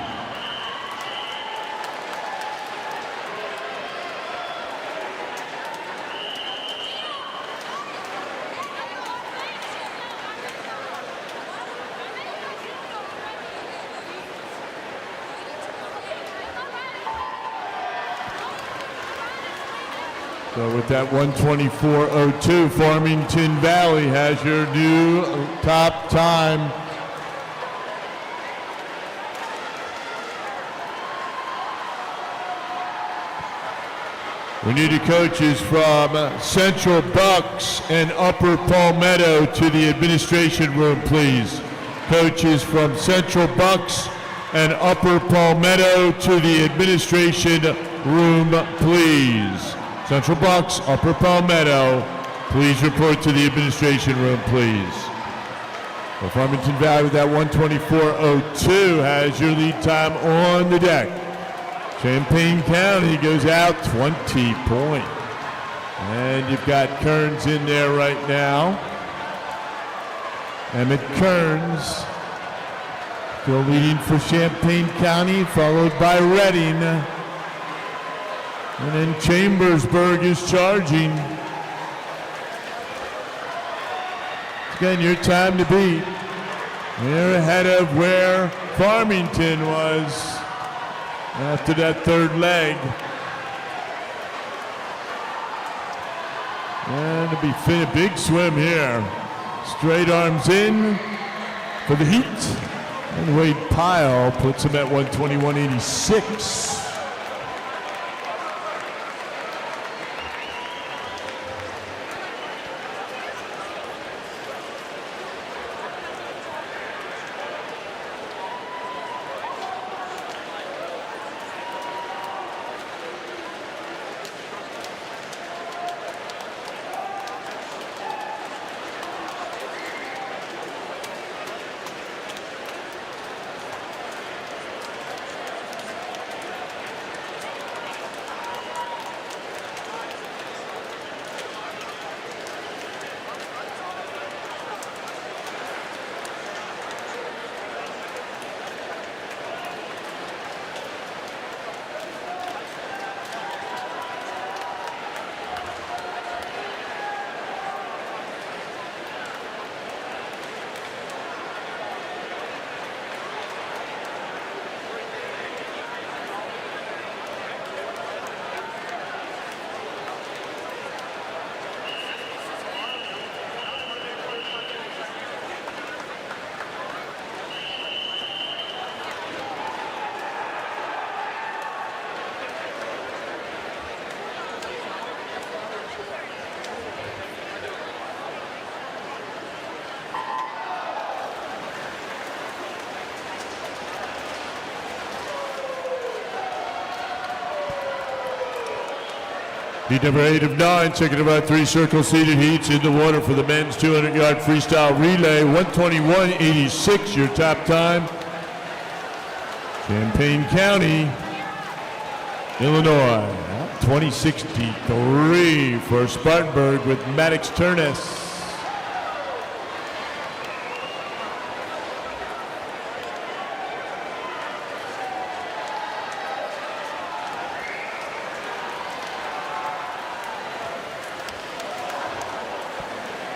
So with that 1:24.02, Farmington Valley has your new top time. We need the coaches from Central Bucks and Upper Palmetto to the administration room, please. Coaches from Central Bucks and Upper Palmetto to the administration room, please. Central Bucks, Upper Palmetto, please report to the administration room, please. Well, Farmington Valley with that 1:24.02 has your lead time on the deck. Champaign County goes out 20 points. And you've got Kearns in there right now. Emmett Kearns still leading for Champaign County, followed by Reading. And then Chambersburg is charging. Again, your time to beat. They're ahead of where Farmington was after that third leg. And it'll be a big swim here. Straight arms in for the heat. And Wade Pyle puts him at 1:21.86. Heat number 8 of 9, second of our 3 circle seated heats in the water for the men's 200-yard freestyle relay. 121.86, your top time. Champaign County, Illinois. 2063 for Spartanburg with Maddox Turness.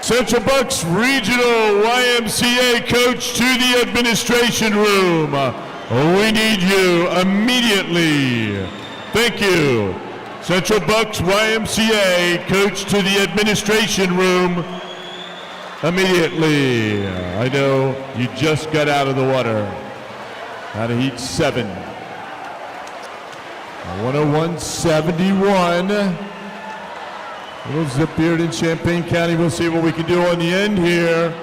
Central Bucks Regional YMCA coach to the administration room. We need you immediately. Thank you. Central Bucks YMCA coach to the administration room immediately. I know you just got out of the water. Out of heat 7. 101.71. Little zip beard in Champaign County. We'll see what we can do on the end here.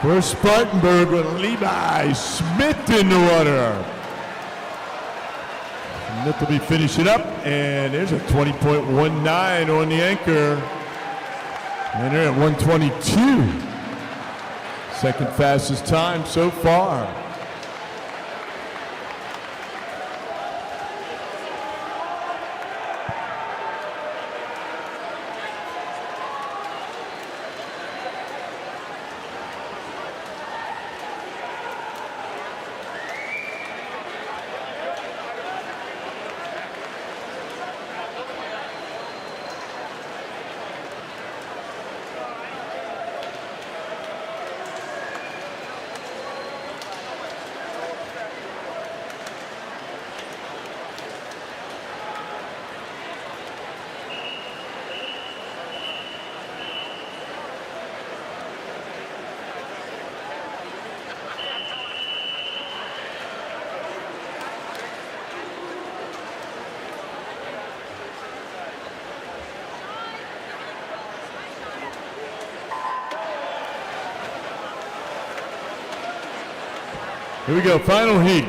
For Spartanburg with Levi Smith in the water. Smith will be finishing up, and there's a 20.19 on the anchor. And they're at 122. Second fastest time so far. Here we go, final heat.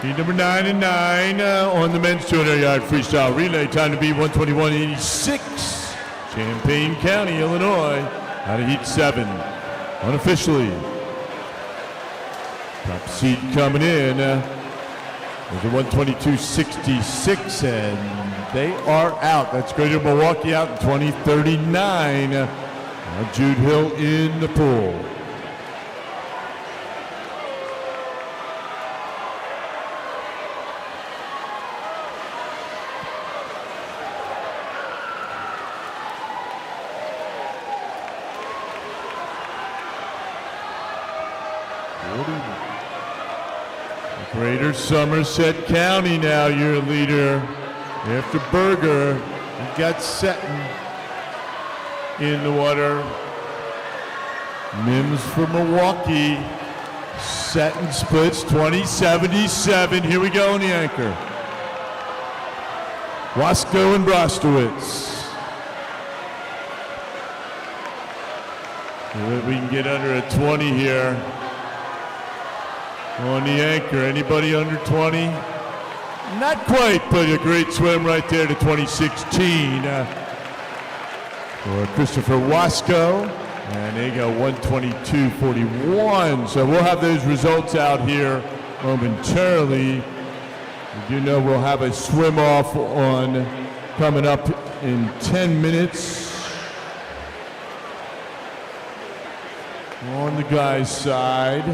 Heat number 9 and 9 on the men's 200-yard freestyle relay. Time to be 121.86. Champaign County, Illinois, out of heat 7. Unofficially. Top seed coming in. There's a 122.66, and they are out. That's Greater Milwaukee out in 2039. Jude Hill in the pool. Greater Somerset County now your leader. After Berger, you got Seton in the water. Mims for Milwaukee. Seton splits 20-77. Here we go on the anchor. Wasco and Brostowitz. We can get under a 20 here. On the anchor, anybody under 20? Not quite, but a great swim right there to 2016 for Christopher Wasco, and they go 122.41. So we'll have those results out here momentarily. You know we'll have a swim off on coming up in 10 minutes on the guys' side.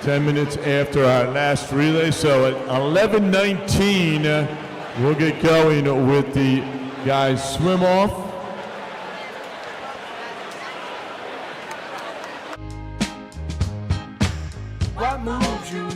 10 minutes after our last relay, so at 11:19 we'll get going with the guys' swim off. What moves you